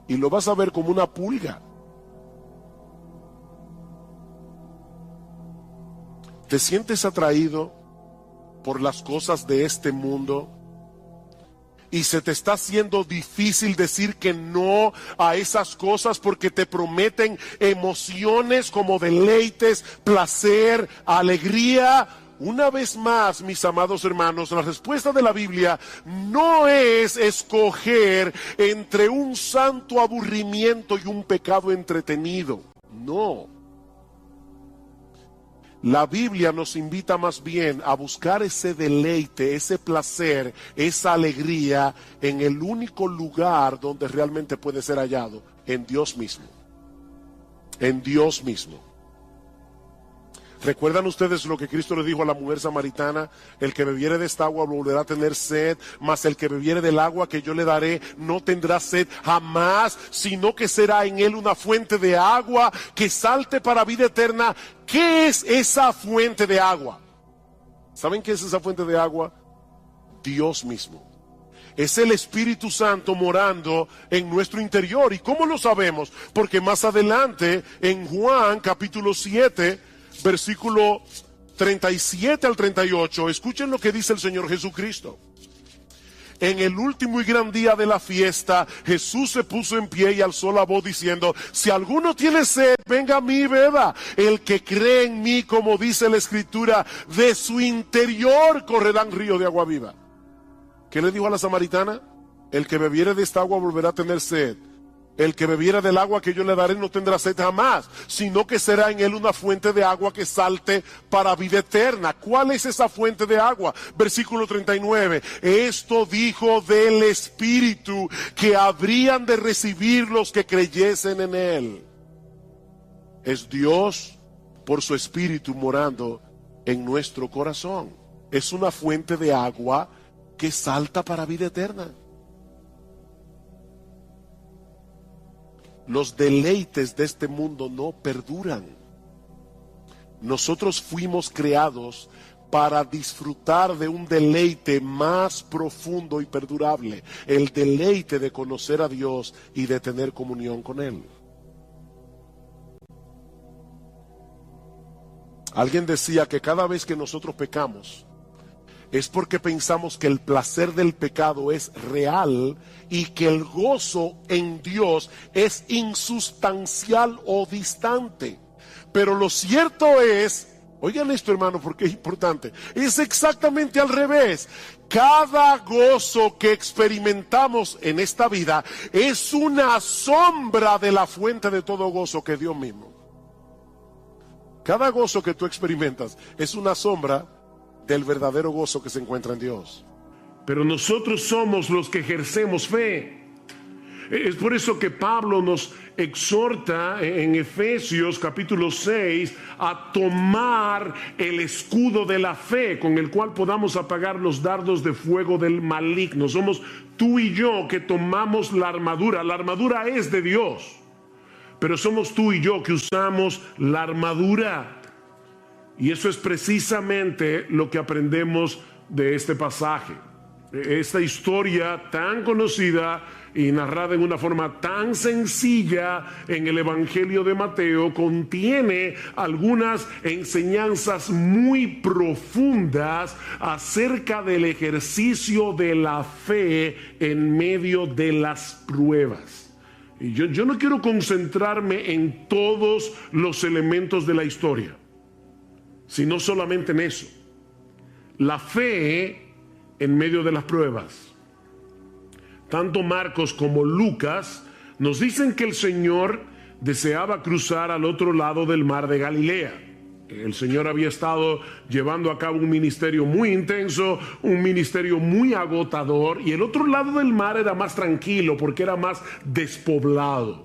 Y lo vas a ver como una pulga. ¿Te sientes atraído por las cosas de este mundo? Y se te está haciendo difícil decir que no a esas cosas porque te prometen emociones como deleites, placer, alegría. Una vez más, mis amados hermanos, la respuesta de la Biblia no es escoger entre un santo aburrimiento y un pecado entretenido. No. La Biblia nos invita más bien a buscar ese deleite, ese placer, esa alegría en el único lugar donde realmente puede ser hallado, en Dios mismo. En Dios mismo. ¿Recuerdan ustedes lo que Cristo le dijo a la mujer samaritana? El que bebiere de esta agua volverá a tener sed, mas el que bebiere del agua que yo le daré no tendrá sed jamás, sino que será en él una fuente de agua que salte para vida eterna. ¿Qué es esa fuente de agua? ¿Saben qué es esa fuente de agua? Dios mismo. Es el Espíritu Santo morando en nuestro interior. ¿Y cómo lo sabemos? Porque más adelante en Juan capítulo 7, versículo 37 al 38, escuchen lo que dice el Señor Jesucristo. En el último y gran día de la fiesta, Jesús se puso en pie y alzó la voz diciendo: si alguno tiene sed, venga a mí y beba. El que cree en mí, como dice la Escritura, de su interior correrán ríos de agua viva. ¿Qué le dijo a la samaritana? El que bebiere de esta agua volverá a tener sed. El que bebiera del agua que yo le daré no tendrá sed jamás, sino que será en él una fuente de agua que salte para vida eterna. ¿Cuál es esa fuente de agua? Versículo 39. Esto dijo del Espíritu que habrían de recibir los que creyesen en él. Es Dios por su Espíritu morando en nuestro corazón. Es una fuente de agua que salta para vida eterna. Los deleites de este mundo no perduran. Nosotros fuimos creados para disfrutar de un deleite más profundo y perdurable, el deleite de conocer a Dios y de tener comunión con Él. Alguien decía que cada vez que nosotros pecamos, es porque pensamos que el placer del pecado es real y que el gozo en Dios es insustancial o distante. Pero lo cierto es, oigan esto hermano porque es importante, es exactamente al revés. Cada gozo que experimentamos en esta vida es una sombra de la fuente de todo gozo que es Dios mismo. Cada gozo que tú experimentas es una sombra del verdadero gozo que se encuentra en Dios. Pero nosotros somos los que ejercemos fe. Es por eso que Pablo nos exhorta en Efesios capítulo 6 a tomar el escudo de la fe con el cual podamos apagar los dardos de fuego del maligno. Somos tú y yo que tomamos la armadura. La armadura es de Dios, pero somos tú y yo que usamos la armadura. Y eso es precisamente lo que aprendemos de este pasaje. Esta historia tan conocida y narrada en una forma tan sencilla en el Evangelio de Mateo contiene algunas enseñanzas muy profundas acerca del ejercicio de la fe en medio de las pruebas. Y yo no quiero concentrarme en todos los elementos de la historia, sino solamente en eso. La fe en medio de las pruebas. Tanto Marcos como Lucas nos dicen que el Señor deseaba cruzar al otro lado del mar de Galilea. El Señor había estado llevando a cabo un ministerio muy intenso, un ministerio muy agotador, y el otro lado del mar era más tranquilo porque era más despoblado.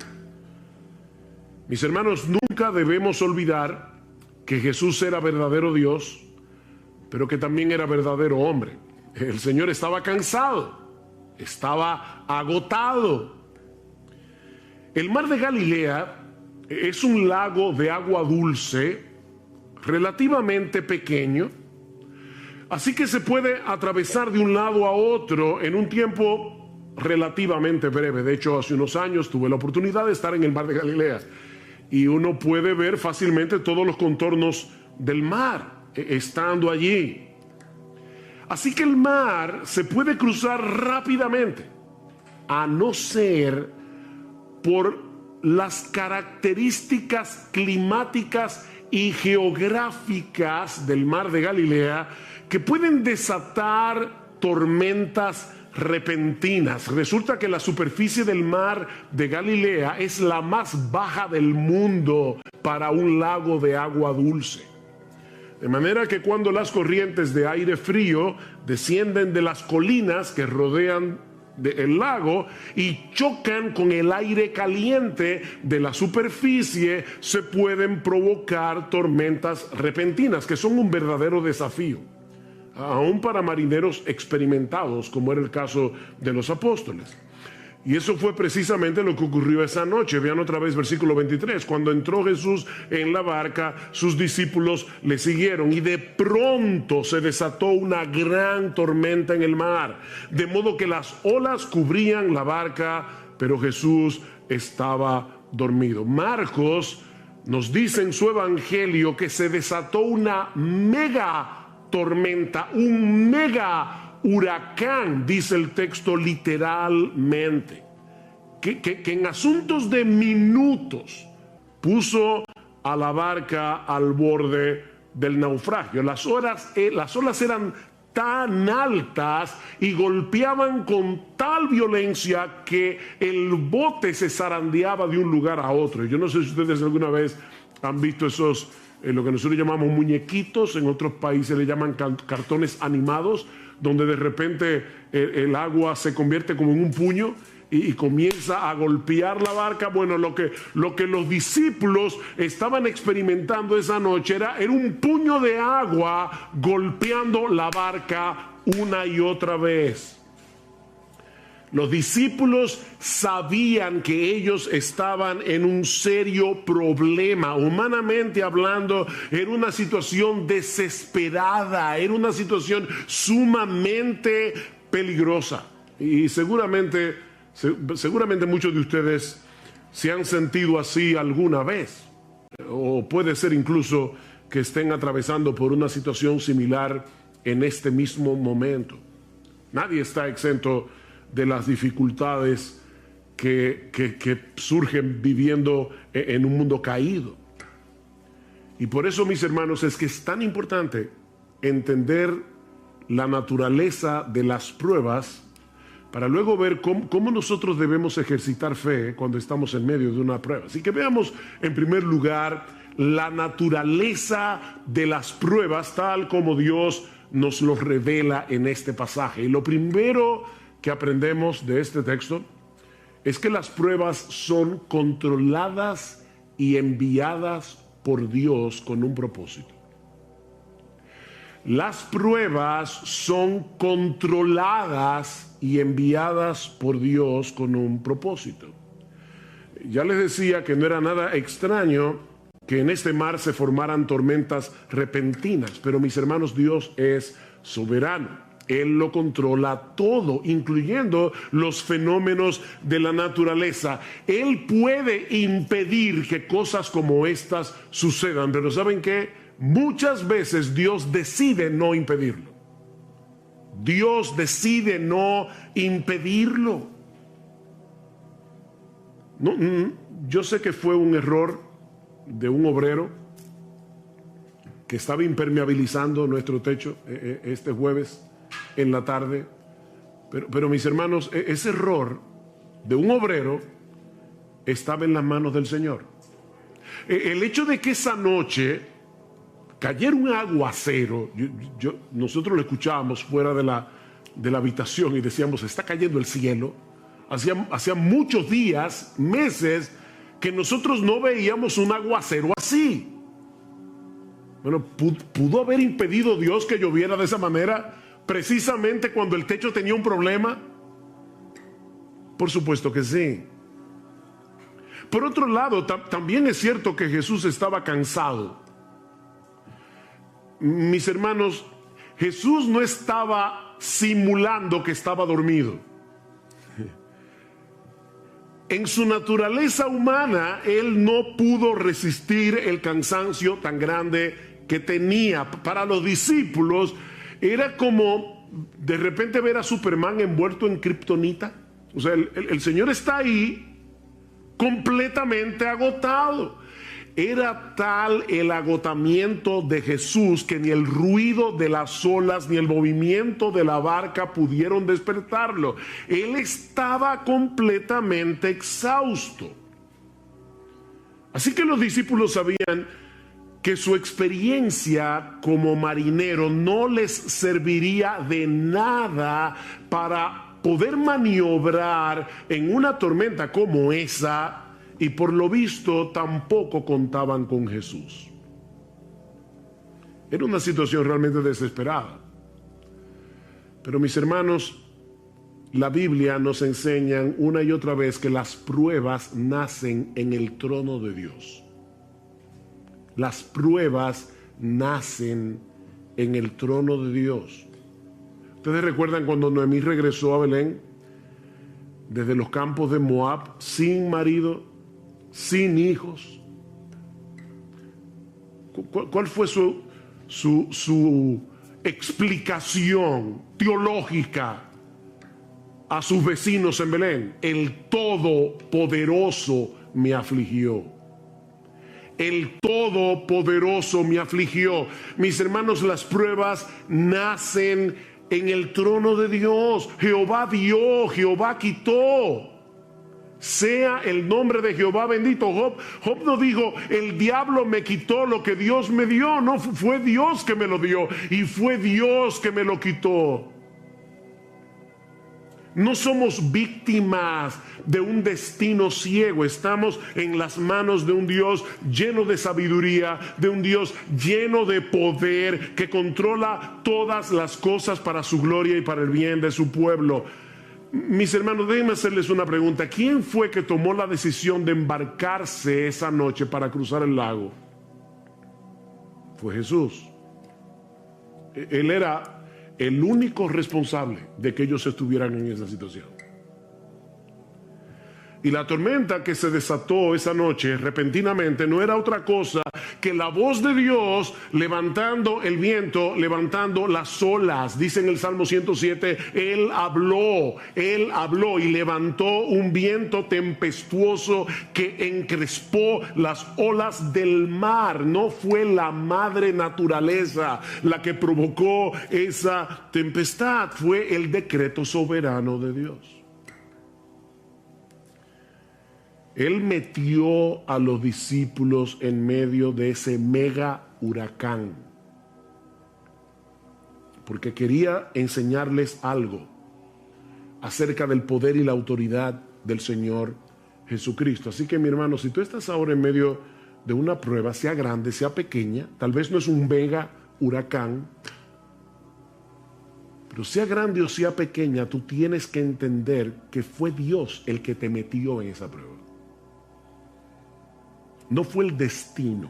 Mis hermanos, nunca debemos olvidar que Jesús era verdadero Dios, pero que también era verdadero hombre. El Señor estaba cansado, estaba agotado. El mar de Galilea es un lago de agua dulce, relativamente pequeño, así que se puede atravesar de un lado a otro en un tiempo relativamente breve. De hecho, hace unos años tuve la oportunidad de estar en el mar de Galilea y uno puede ver fácilmente todos los contornos del mar estando allí. Así que el mar se puede cruzar rápidamente, a no ser por las características climáticas y geográficas del mar de Galilea que pueden desatar tormentas repentinas. Resulta que la superficie del mar de Galilea es la más baja del mundo para un lago de agua dulce. De manera que cuando las corrientes de aire frío descienden de las colinas que rodean del lago y chocan con el aire caliente de la superficie, se pueden provocar tormentas repentinas, que son un verdadero desafío, aún para marineros experimentados, como era el caso de los apóstoles. Y eso fue precisamente lo que ocurrió esa noche. Vean otra vez versículo 23. Cuando entró Jesús en la barca, sus discípulos le siguieron y de pronto se desató una gran tormenta en el mar, de modo que las olas cubrían la barca, pero Jesús estaba dormido. Marcos nos dice en su evangelio que se desató una mega tormenta, un mega huracán, dice el texto literalmente, que en asuntos de minutos puso a la barca al borde del naufragio. Las olas eran tan altas y golpeaban con tal violencia que el bote se zarandeaba de un lugar a otro. Yo no sé si ustedes alguna vez han visto esos, lo que nosotros llamamos muñequitos, en otros países le llaman cartones animados, donde de repente el agua se convierte como en un puño y comienza a golpear la barca. Bueno, lo que los discípulos estaban experimentando esa noche era un puño de agua golpeando la barca una y otra vez. Los discípulos sabían que ellos estaban en un serio problema, humanamente hablando. Era una situación desesperada, era una situación sumamente peligrosa. Y seguramente muchos de ustedes se han sentido así alguna vez, o puede ser incluso que estén atravesando por una situación similar en este mismo momento. Nadie está exento de las dificultades que surgen viviendo en un mundo caído. Y por eso, mis hermanos, es que es tan importante entender la naturaleza de las pruebas para luego ver cómo nosotros debemos ejercitar fe cuando estamos en medio de una prueba. Así que veamos en primer lugar la naturaleza de las pruebas tal como Dios nos lo revela en este pasaje. Y lo primero que aprendemos de este texto es que las pruebas son controladas y enviadas por Dios con un propósito. Las pruebas son controladas y enviadas por Dios con un propósito. Ya les decía que no era nada extraño que en este mar se formaran tormentas repentinas, pero mis hermanos, Dios es soberano. Él lo controla todo, incluyendo los fenómenos de la naturaleza. Él puede impedir que cosas como estas sucedan, pero ¿saben qué? Muchas veces Dios decide no impedirlo. Dios decide no impedirlo. Yo sé que fue un error de un obrero que estaba impermeabilizando nuestro techo este jueves en la tarde, pero mis hermanos, ese error de un obrero estaba en las manos del Señor. El hecho de que esa noche cayera un aguacero, nosotros lo escuchábamos fuera de la habitación y decíamos, está cayendo el cielo. Hacía muchos días, meses, que nosotros no veíamos un aguacero así. Bueno, ¿pudo haber impedido Dios que lloviera de esa manera precisamente cuando el techo tenía un problema? Por supuesto que sí. Por otro lado, también es cierto que Jesús estaba cansado. Mis hermanos, Jesús no estaba simulando que estaba dormido. En su naturaleza humana, él no pudo resistir el cansancio tan grande que tenía. Para los discípulos, era como de repente ver a Superman envuelto en kriptonita. O sea, el Señor está ahí completamente agotado. Era tal el agotamiento de Jesús que ni el ruido de las olas ni el movimiento de la barca pudieron despertarlo. Él estaba completamente exhausto. Así que los discípulos sabían que su experiencia como marinero no les serviría de nada para poder maniobrar en una tormenta como esa, y por lo visto tampoco contaban con Jesús. Era una situación realmente desesperada. Pero mis hermanos, la Biblia nos enseña una y otra vez que las pruebas nacen en el trono de Dios. Las pruebas nacen en el trono de Dios. Ustedes recuerdan cuando Noemí regresó a Belén desde los campos de Moab, sin marido, sin hijos. ¿Cuál fue su explicación teológica a sus vecinos en Belén? El Todopoderoso me afligió. El Todopoderoso me afligió. Mis hermanos, las pruebas nacen en el trono de Dios. Jehová dio, Jehová quitó. Sea el nombre de Jehová bendito. Job no dijo, el diablo me quitó lo que Dios me dio. No, fue Dios que me lo dio y fue Dios que me lo quitó. No somos víctimas de un destino ciego. Estamos en las manos de un Dios lleno de sabiduría, de un Dios lleno de poder, que controla todas las cosas para su gloria y para el bien de su pueblo. Mis hermanos, déjenme hacerles una pregunta. ¿Quién fue que tomó la decisión de embarcarse esa noche para cruzar el lago? Fue Jesús. Él era el único responsable de que ellos estuvieran en esa situación. Y la tormenta que se desató esa noche repentinamente no era otra cosa que la voz de Dios levantando el viento, levantando las olas. Dice en el Salmo 107, Él habló y levantó un viento tempestuoso que encrespó las olas del mar. No fue la madre naturaleza la que provocó esa tempestad, fue el decreto soberano de Dios. Él metió a los discípulos en medio de ese mega huracán porque quería enseñarles algo acerca del poder y la autoridad del Señor Jesucristo. Así que, mi hermano, si tú estás ahora en medio de una prueba, sea grande, sea pequeña, tal vez no es un mega huracán, pero sea grande o sea pequeña, tú tienes que entender que fue Dios el que te metió en esa prueba. No fue el destino.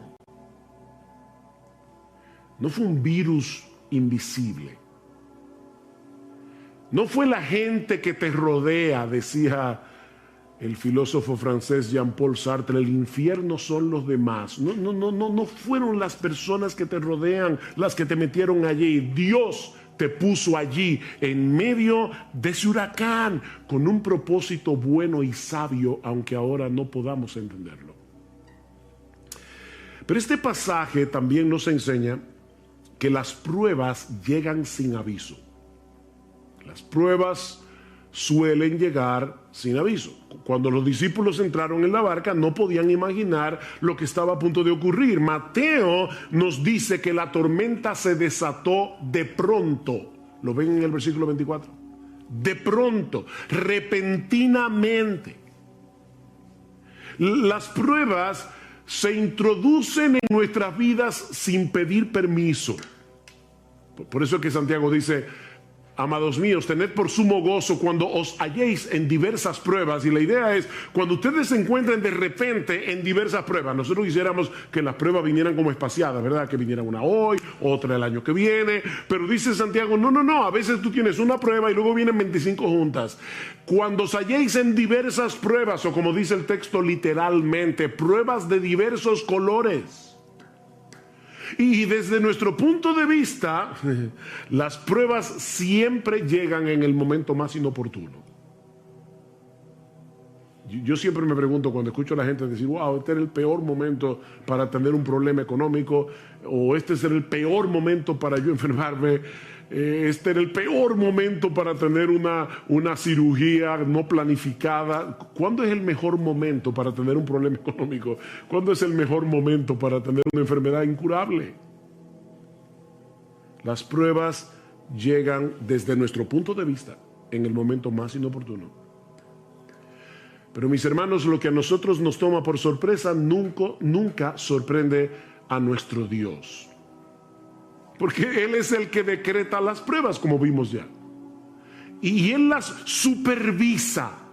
No fue un virus invisible. No fue la gente que te rodea, decía el filósofo francés Jean-Paul Sartre, el infierno son los demás. No fueron las personas que te rodean las que te metieron allí. Dios te puso allí en medio de ese huracán con un propósito bueno y sabio, aunque ahora no podamos entenderlo. Pero este pasaje también nos enseña que las pruebas llegan sin aviso. Las pruebas suelen llegar sin aviso. Cuando los discípulos entraron en la barca, no podían imaginar lo que estaba a punto de ocurrir. Mateo nos dice que la tormenta se desató de pronto. ¿Lo ven en el versículo 24? De pronto, repentinamente. Las pruebas se introducen en nuestras vidas sin pedir permiso. Por eso es que Santiago dice, amados míos, tened por sumo gozo cuando os halléis en diversas pruebas. Y la idea es, cuando ustedes se encuentren de repente en diversas pruebas, nosotros quisiéramos que las pruebas vinieran como espaciadas, ¿verdad? Que viniera una hoy, otra el año que viene. Pero dice Santiago, no, a veces tú tienes una prueba y luego vienen 25 juntas. Cuando os halléis en diversas pruebas, o como dice el texto literalmente, pruebas de diversos colores. Y desde nuestro punto de vista, las pruebas siempre llegan en el momento más inoportuno. Yo siempre me pregunto cuando escucho a la gente decir, wow, este era el peor momento para tener un problema económico, o este es el peor momento para yo enfermarme, este era el peor momento para tener una cirugía no planificada. ¿Cuándo es el mejor momento para tener un problema económico? ¿Cuándo es el mejor momento para tener una enfermedad incurable? Las pruebas llegan desde nuestro punto de vista en el momento más inoportuno. Pero mis hermanos, lo que a nosotros nos toma por sorpresa nunca sorprende a nuestro Dios. Porque Él es el que decreta las pruebas, como vimos ya. Y Él las supervisa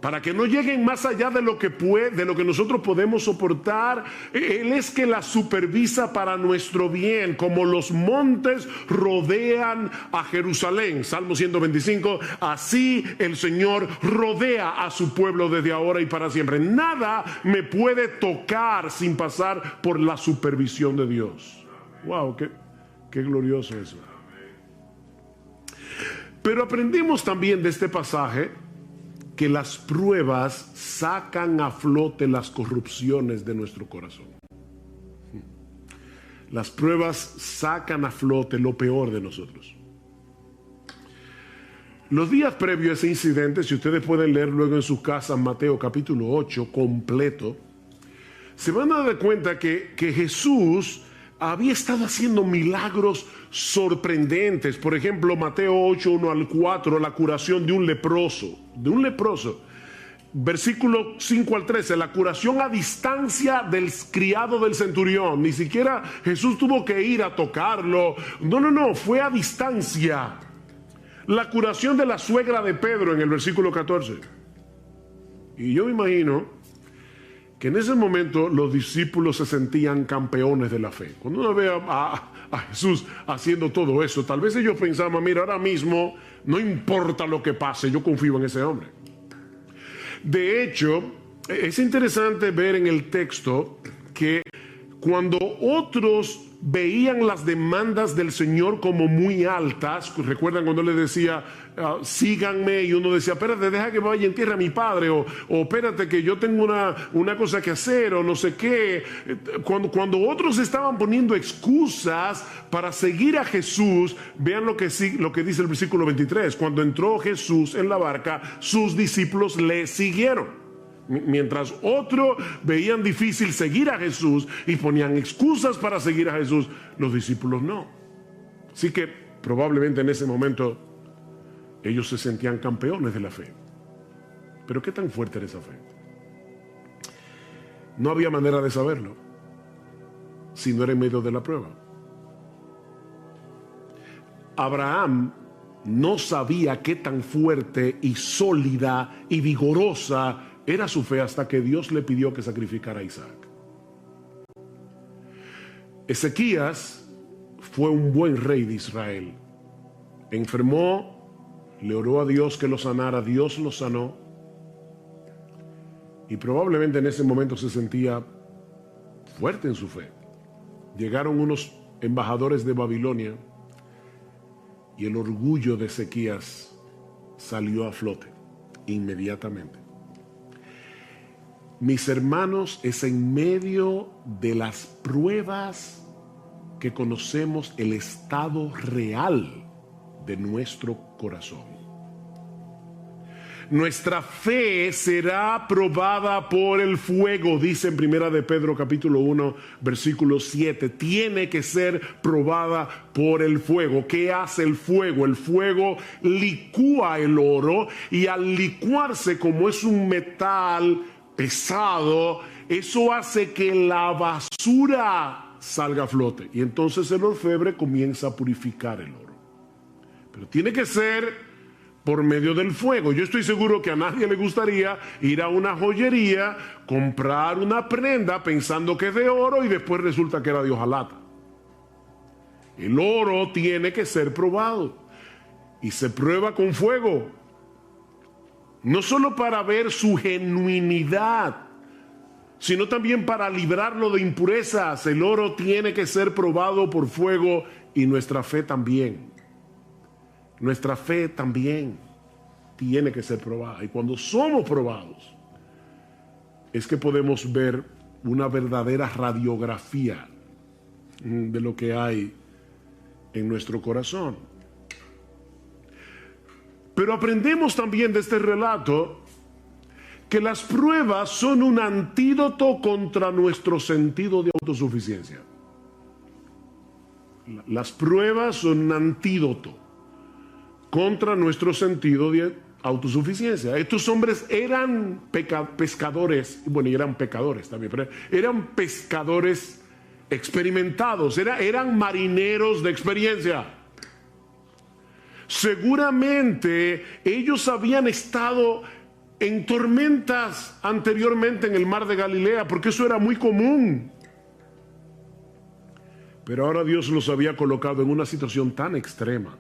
para que no lleguen más allá de lo que nosotros podemos soportar. Él es que las supervisa para nuestro bien, como los montes rodean a Jerusalén. Salmo 125, así el Señor rodea a su pueblo desde ahora y para siempre. Nada me puede tocar sin pasar por la supervisión de Dios. Wow, qué glorioso eso. Pero aprendimos también de este pasaje que las pruebas sacan a flote las corrupciones de nuestro corazón. Las pruebas sacan a flote lo peor de nosotros. Los días previos a ese incidente, si ustedes pueden leer luego en sus casas Mateo capítulo 8 completo, se van a dar cuenta que Jesús había estado haciendo milagros sorprendentes. Por ejemplo, Mateo 8, 1 al 4, la curación de un leproso. Versículo 5 al 13, la curación a distancia del criado del centurión. Ni siquiera Jesús tuvo que ir a tocarlo. No, fue a distancia. La curación de la suegra de Pedro en el versículo 14. Y yo me imagino que en ese momento los discípulos se sentían campeones de la fe. Cuando uno ve a Jesús haciendo todo eso, tal vez ellos pensaban, mira, ahora mismo no importa lo que pase, yo confío en ese hombre. De hecho, es interesante ver en el texto que cuando otros veían las demandas del Señor como muy altas, recuerdan cuando le decía, síganme, y uno decía, espérate, deja que vaya en tierra a mi padre, o espérate que yo tengo una cosa que hacer, o no sé qué. Cuando otros estaban poniendo excusas para seguir a Jesús, vean lo que dice el versículo 23, cuando entró Jesús en la barca, sus discípulos le siguieron. Mientras otros veían difícil seguir a Jesús y ponían excusas para seguir a Jesús, los discípulos no. Así que probablemente en ese momento ellos se sentían campeones de la fe. Pero ¿qué tan fuerte era esa fe? No había manera de saberlo si no era en medio de la prueba. Abraham no sabía qué tan fuerte y sólida y vigorosa era su fe hasta que Dios le pidió que sacrificara a Isaac. Ezequías fue un buen rey de Israel. Enfermó, le oró a Dios que lo sanara, Dios lo sanó. Y probablemente en ese momento se sentía fuerte en su fe. Llegaron unos embajadores de Babilonia y el orgullo de Ezequías salió a flote inmediatamente. Mis hermanos, es en medio de las pruebas que conocemos el estado real de nuestro corazón. Nuestra fe será probada por el fuego, dice en Primera de Pedro capítulo 1, versículo 7. Tiene que ser probada por el fuego. ¿Qué hace el fuego? El fuego licúa el oro y al licuarse, como es un metal pesado, eso hace que la basura salga a flote y entonces el orfebre comienza a purificar el oro. Pero tiene que ser por medio del fuego. Yo estoy seguro que a nadie le gustaría ir a una joyería, comprar una prenda pensando que es de oro y después resulta que era de hojalata. El oro tiene que ser probado y se prueba con fuego. No solo para ver su genuinidad, sino también para librarlo de impurezas. El oro tiene que ser probado por fuego y nuestra fe también. Nuestra fe también tiene que ser probada. Y cuando somos probados, es que podemos ver una verdadera radiografía de lo que hay en nuestro corazón. Pero aprendemos también de este relato que las pruebas son un antídoto contra nuestro sentido de autosuficiencia. Las pruebas son un antídoto contra nuestro sentido de autosuficiencia. Estos hombres eran pescadores, bueno, y eran pecadores también, pero eran pescadores experimentados, eran marineros de experiencia. Seguramente ellos habían estado en tormentas anteriormente en el mar de Galilea, porque eso era muy común. Pero ahora Dios los había colocado en una situación tan extrema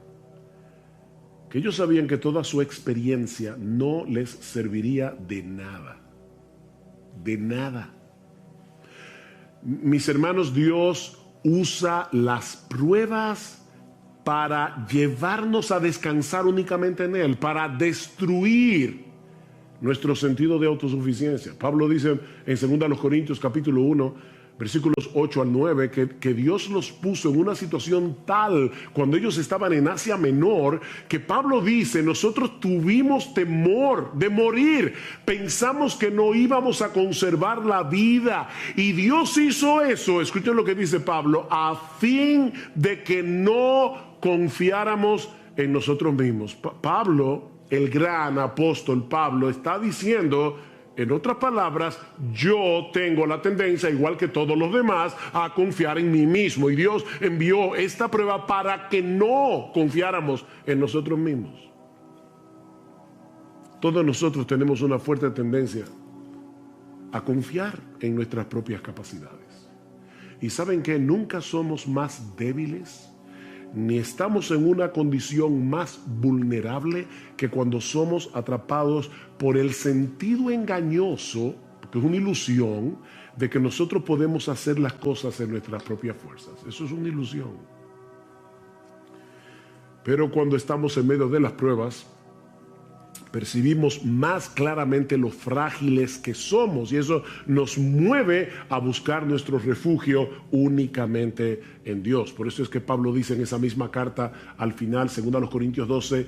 que ellos sabían que toda su experiencia no les serviría de nada. De nada. Mis hermanos, Dios usa las pruebas para llevarnos a descansar únicamente en Él, para destruir nuestro sentido de autosuficiencia. Pablo dice en 2 Corintios capítulo 1, versículos 8 al 9, que Dios los puso en una situación tal cuando ellos estaban en Asia Menor, que Pablo dice, nosotros tuvimos temor de morir, pensamos que no íbamos a conservar la vida, y Dios hizo eso, escuchen lo que dice Pablo, a fin de que no confiáramos en nosotros mismos. Pablo, el gran apóstol Pablo, está diciendo, en otras palabras, yo tengo la tendencia, igual que todos los demás, a confiar en mí mismo. Y Dios envió esta prueba para que no confiáramos en nosotros mismos. Todos nosotros tenemos una fuerte tendencia a confiar en nuestras propias capacidades. Y ¿saben qué? Nunca somos más débiles, ni estamos en una condición más vulnerable que cuando somos atrapados por el sentido engañoso, que es una ilusión, de que nosotros podemos hacer las cosas en nuestras propias fuerzas. Eso es una ilusión. Pero cuando estamos en medio de las pruebas, percibimos más claramente lo frágiles que somos, y eso nos mueve a buscar nuestro refugio únicamente en Dios. Por eso es que Pablo dice en esa misma carta al final, 2 Corintios 12,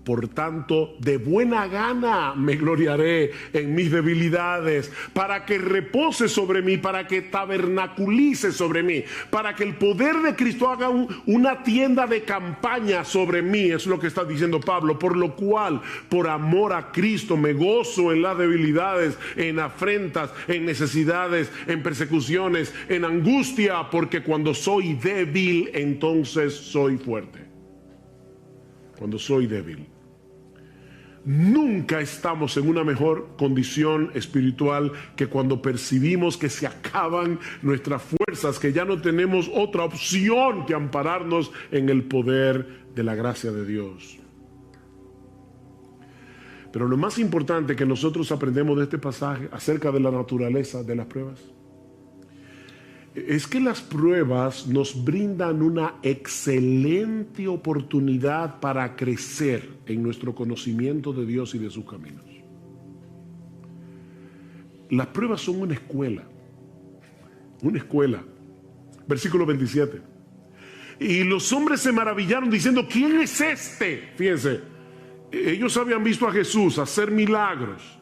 por tanto, de buena gana me gloriaré en mis debilidades, para que repose sobre mí, para que tabernaculice sobre mí, para que el poder de Cristo haga una tienda de campaña sobre mí, es lo que está diciendo Pablo, por lo cual, por amor a Cristo, me gozo en las debilidades, en afrentas, en necesidades, en persecuciones, en angustia, porque cuando soy débil, entonces soy fuerte. Cuando soy débil. Nunca estamos en una mejor condición espiritual que cuando percibimos que se acaban nuestras fuerzas, que ya no tenemos otra opción que ampararnos en el poder de la gracia de Dios. Pero lo más importante que nosotros aprendemos de este pasaje acerca de la naturaleza de las pruebas es que las pruebas nos brindan una excelente oportunidad para crecer en nuestro conocimiento de Dios y de sus caminos. Las pruebas son una escuela. Una escuela. Versículo 27. Y los hombres se maravillaron diciendo, ¿quién es este? Fíjense, ellos habían visto a Jesús hacer milagros.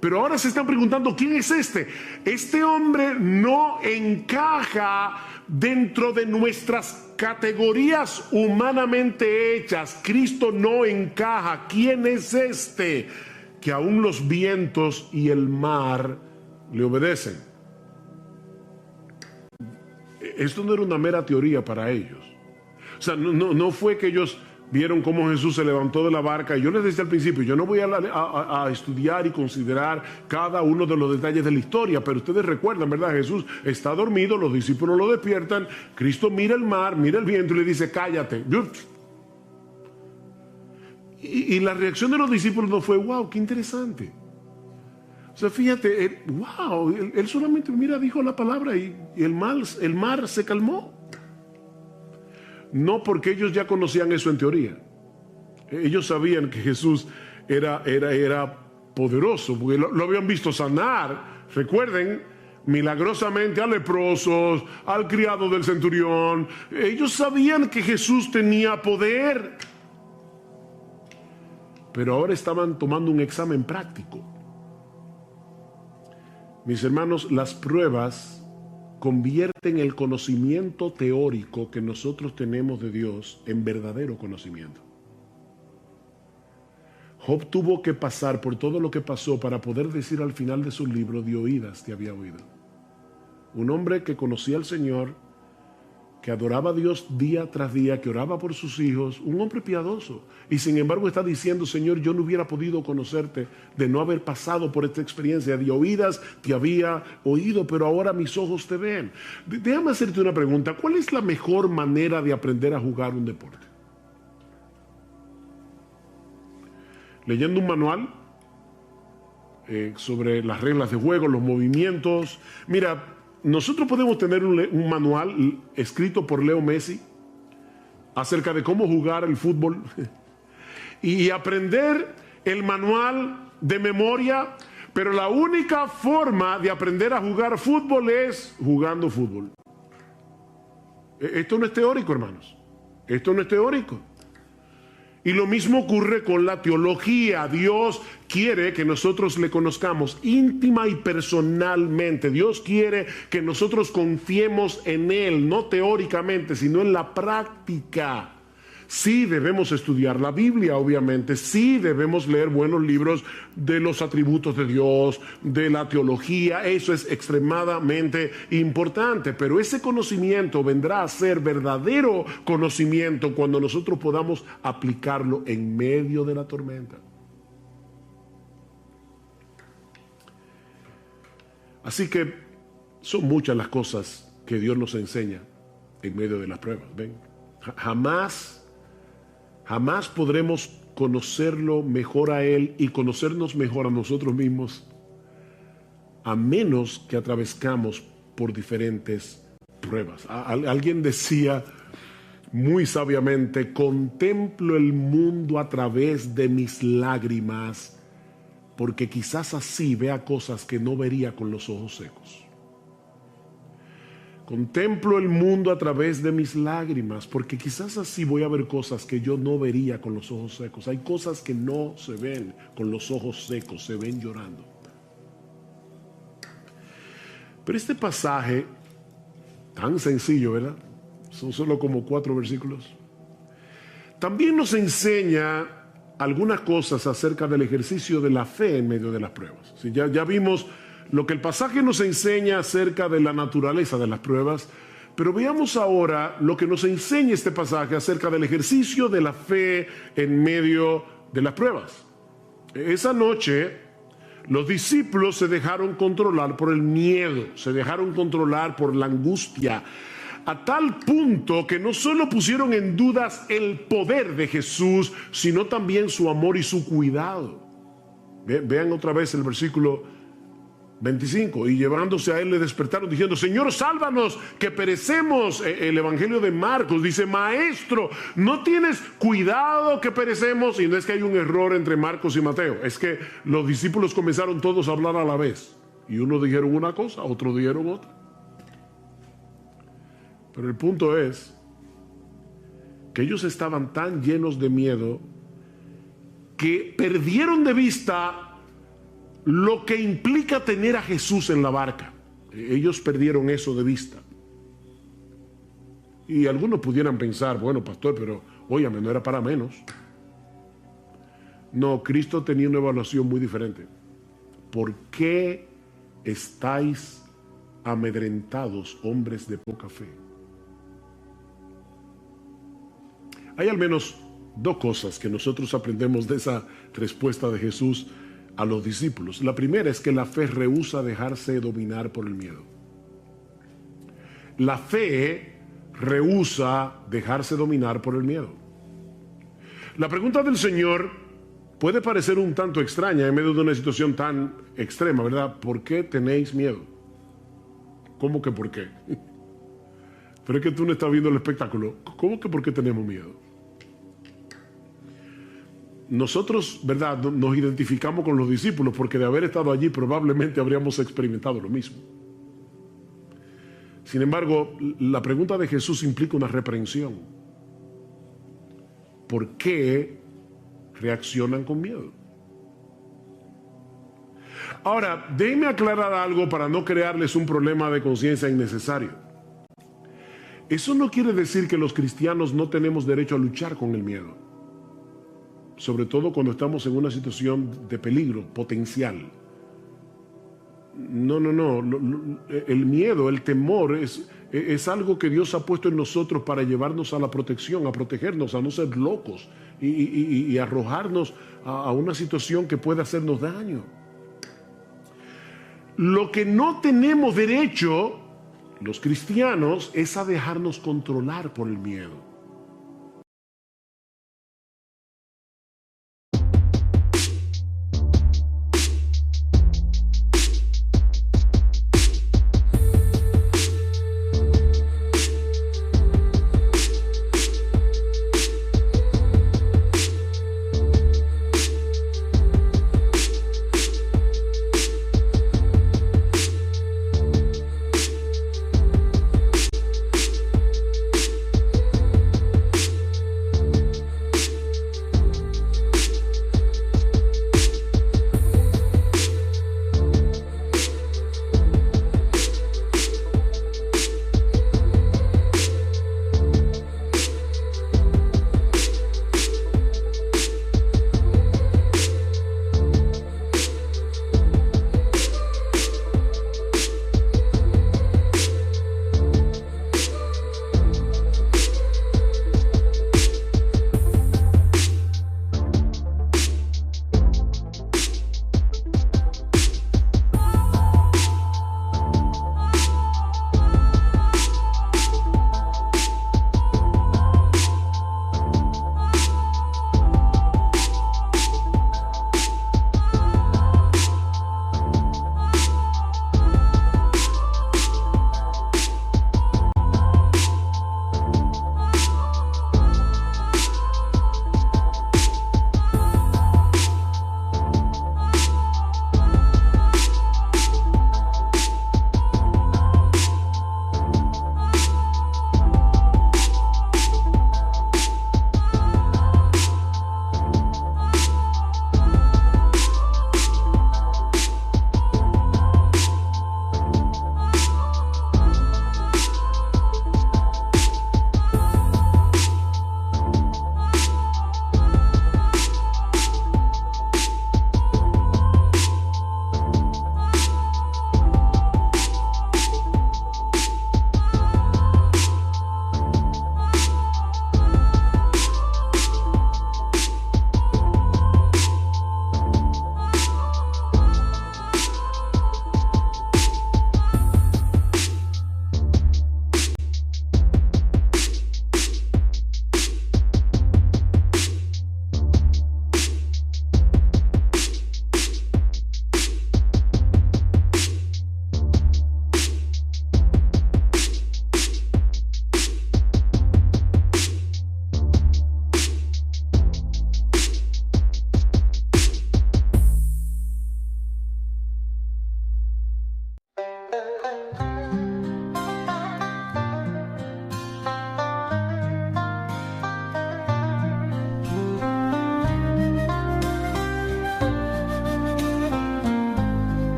Pero ahora se están preguntando, ¿quién es este? Este hombre no encaja dentro de nuestras categorías humanamente hechas. Cristo no encaja. ¿Quién es este? Que aún los vientos y el mar le obedecen. Esto no era una mera teoría para ellos. O sea, no fue que ellos vieron cómo Jesús se levantó de la barca. Y yo les decía al principio, yo no voy a estudiar y considerar cada uno de los detalles de la historia, pero ustedes recuerdan, ¿verdad? Jesús está dormido, los discípulos lo despiertan, Cristo mira el mar, mira el viento y le dice, cállate. Y la reacción de los discípulos no fue, wow, qué interesante. O sea, fíjate, wow, él solamente, mira, dijo la palabra y el mar se calmó. No porque ellos ya conocían eso en teoría. Ellos sabían que Jesús era poderoso, porque lo habían visto sanar. Recuerden, milagrosamente a leprosos, al criado del centurión. Ellos sabían que Jesús tenía poder. Pero ahora estaban tomando un examen práctico. Mis hermanos, las pruebas convierten el conocimiento teórico que nosotros tenemos de Dios en verdadero conocimiento. Job tuvo que pasar por todo lo que pasó para poder decir al final de su libro: de oídas te había oído. Un hombre que conocía al Señor, que adoraba a Dios día tras día, que oraba por sus hijos, un hombre piadoso. Y sin embargo está diciendo: Señor, yo no hubiera podido conocerte de no haber pasado por esta experiencia. De oídas te había oído, pero ahora mis ojos te ven. Déjame hacerte una pregunta. ¿Cuál es la mejor manera de aprender a jugar un deporte? ¿Leyendo un manual sobre las reglas de juego, los movimientos? Mira, nosotros podemos tener un manual escrito por Leo Messi acerca de cómo jugar el fútbol y aprender el manual de memoria, pero la única forma de aprender a jugar fútbol es jugando fútbol. Esto no es teórico, hermanos. Esto no es teórico. Y lo mismo ocurre con la teología. Dios quiere que nosotros le conozcamos íntima y personalmente. Dios quiere que nosotros confiemos en Él, no teóricamente, sino en la práctica. Sí debemos estudiar la Biblia, obviamente. Sí debemos leer buenos libros de los atributos de Dios, de la teología. Eso es extremadamente importante. Pero ese conocimiento vendrá a ser verdadero conocimiento cuando nosotros podamos aplicarlo en medio de la tormenta. Así que son muchas las cosas que Dios nos enseña en medio de las pruebas. ¿Ven? Jamás podremos conocerlo mejor a Él y conocernos mejor a nosotros mismos a menos que atravescamos por diferentes pruebas. Alguien decía muy sabiamente: contemplo el mundo a través de mis lágrimas, porque quizás así vea cosas que no vería con los ojos secos. Contemplo el mundo a través de mis lágrimas, porque quizás así voy a ver cosas que yo no vería con los ojos secos. Hay cosas que no se ven con los ojos secos, se ven llorando. Pero este pasaje, tan sencillo, ¿verdad? Son solo como 4 versículos. También nos enseña algunas cosas acerca del ejercicio de la fe en medio de las pruebas. ¿Sí? Ya vimos lo que el pasaje nos enseña acerca de la naturaleza de las pruebas, pero veamos ahora lo que nos enseña este pasaje acerca del ejercicio de la fe en medio de las pruebas. Esa noche, los discípulos se dejaron controlar por el miedo, se dejaron controlar por la angustia, a tal punto que no solo pusieron en dudas el poder de Jesús, sino también su amor y su cuidado. Vean otra vez el versículo 25. Y llevándose a él le despertaron diciendo: Señor, sálvanos, que perecemos. El Evangelio de Marcos dice: Maestro, ¿no tienes cuidado que perecemos? Y no es que hay un error entre Marcos y Mateo, es que los discípulos comenzaron todos a hablar a la vez, y unos dijeron una cosa, otros dijeron otra. Pero el punto es que ellos estaban tan llenos de miedo que perdieron de vista lo que implica tener a Jesús en la barca. Ellos perdieron eso de vista. Y algunos pudieran pensar: bueno, pastor, pero óyame, no era para menos. No, Cristo tenía una evaluación muy diferente. ¿Por qué estáis amedrentados, hombres de poca fe? Hay al menos 2 cosas que nosotros aprendemos de esa respuesta de Jesús a los discípulos. La primera es que la fe rehúsa dejarse dominar por el miedo. La fe rehúsa dejarse dominar por el miedo. La pregunta del Señor puede parecer un tanto extraña en medio de una situación tan extrema, ¿verdad? ¿Por qué tenéis miedo? ¿Cómo que por qué? Pero es que tú no estás viendo el espectáculo. ¿Cómo que por qué tenemos miedo? Nosotros, ¿verdad?, nos identificamos con los discípulos porque de haber estado allí probablemente habríamos experimentado lo mismo. Sin embargo, la pregunta de Jesús implica una reprensión. ¿Por qué reaccionan con miedo? Ahora, déjenme aclarar algo para no crearles un problema de conciencia innecesario. Eso no quiere decir que los cristianos no tenemos derecho a luchar con el miedo. sobre todo cuando estamos en una situación de peligro potencial. No. El miedo, el temor es algo que Dios ha puesto en nosotros para llevarnos a la protección, a protegernos, a no ser locos y arrojarnos a una situación que pueda hacernos daño. Lo que no tenemos derecho, los cristianos, es a dejarnos controlar por el miedo.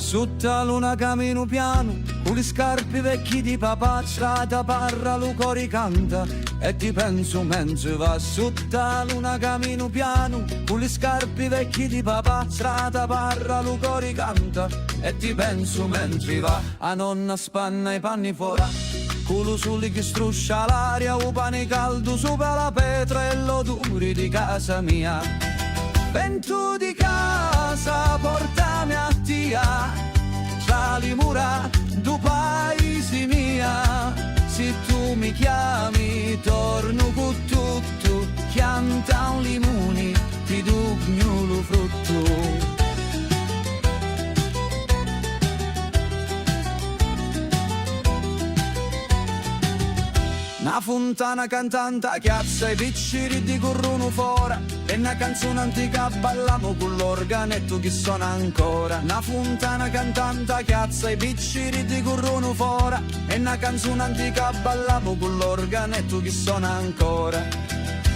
Sotto la luna cammino piano, con le scarpe vecchi di papà, strada parra, lo cori canta, e ti penso mentre va. Sotto la luna cammino piano, con le scarpe vecchi di papà, strada parra, lo cori canta, e ti penso mentre va. A nonna spanna i panni fuori, culo soli che struscia l'aria, o pane caldo sopra la pietra e l'odore di casa mia. Vento di casa, portami a tia, tra le mura du paese mia. Se tu mi chiami, torno con tutto, chianta un limone, ti dugno lo frutto. Una fontana cantante chiazza i picciri di corrono fuori, e una canzone antica ballamo con l'organetto che suona ancora. Una fontana cantante chiazza i picciri di corrono fuori, e una canzone antica ballamo con l'organetto che suona ancora.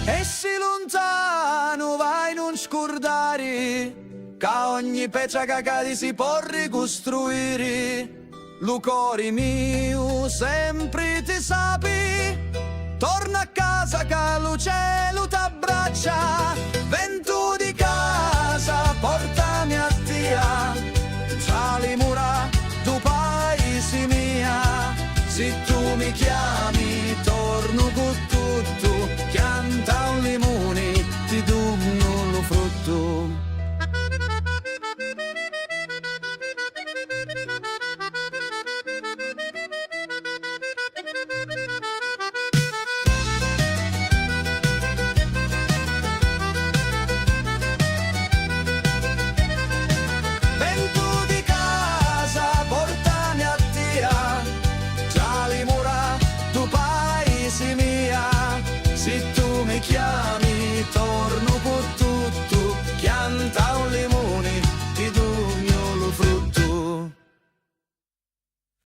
E se lontano vai non scordare, che ogni pezza cagati si può ricostruire. Lo cuore mio sempre ti sapi, torna a casa che lo cielo t'abbraccia. Vento di casa, portami a tia, tra le mura du paese mia. Se tu mi chiami, torno con tutto, chianta un limone, ti dugno lo frutto. chiami torno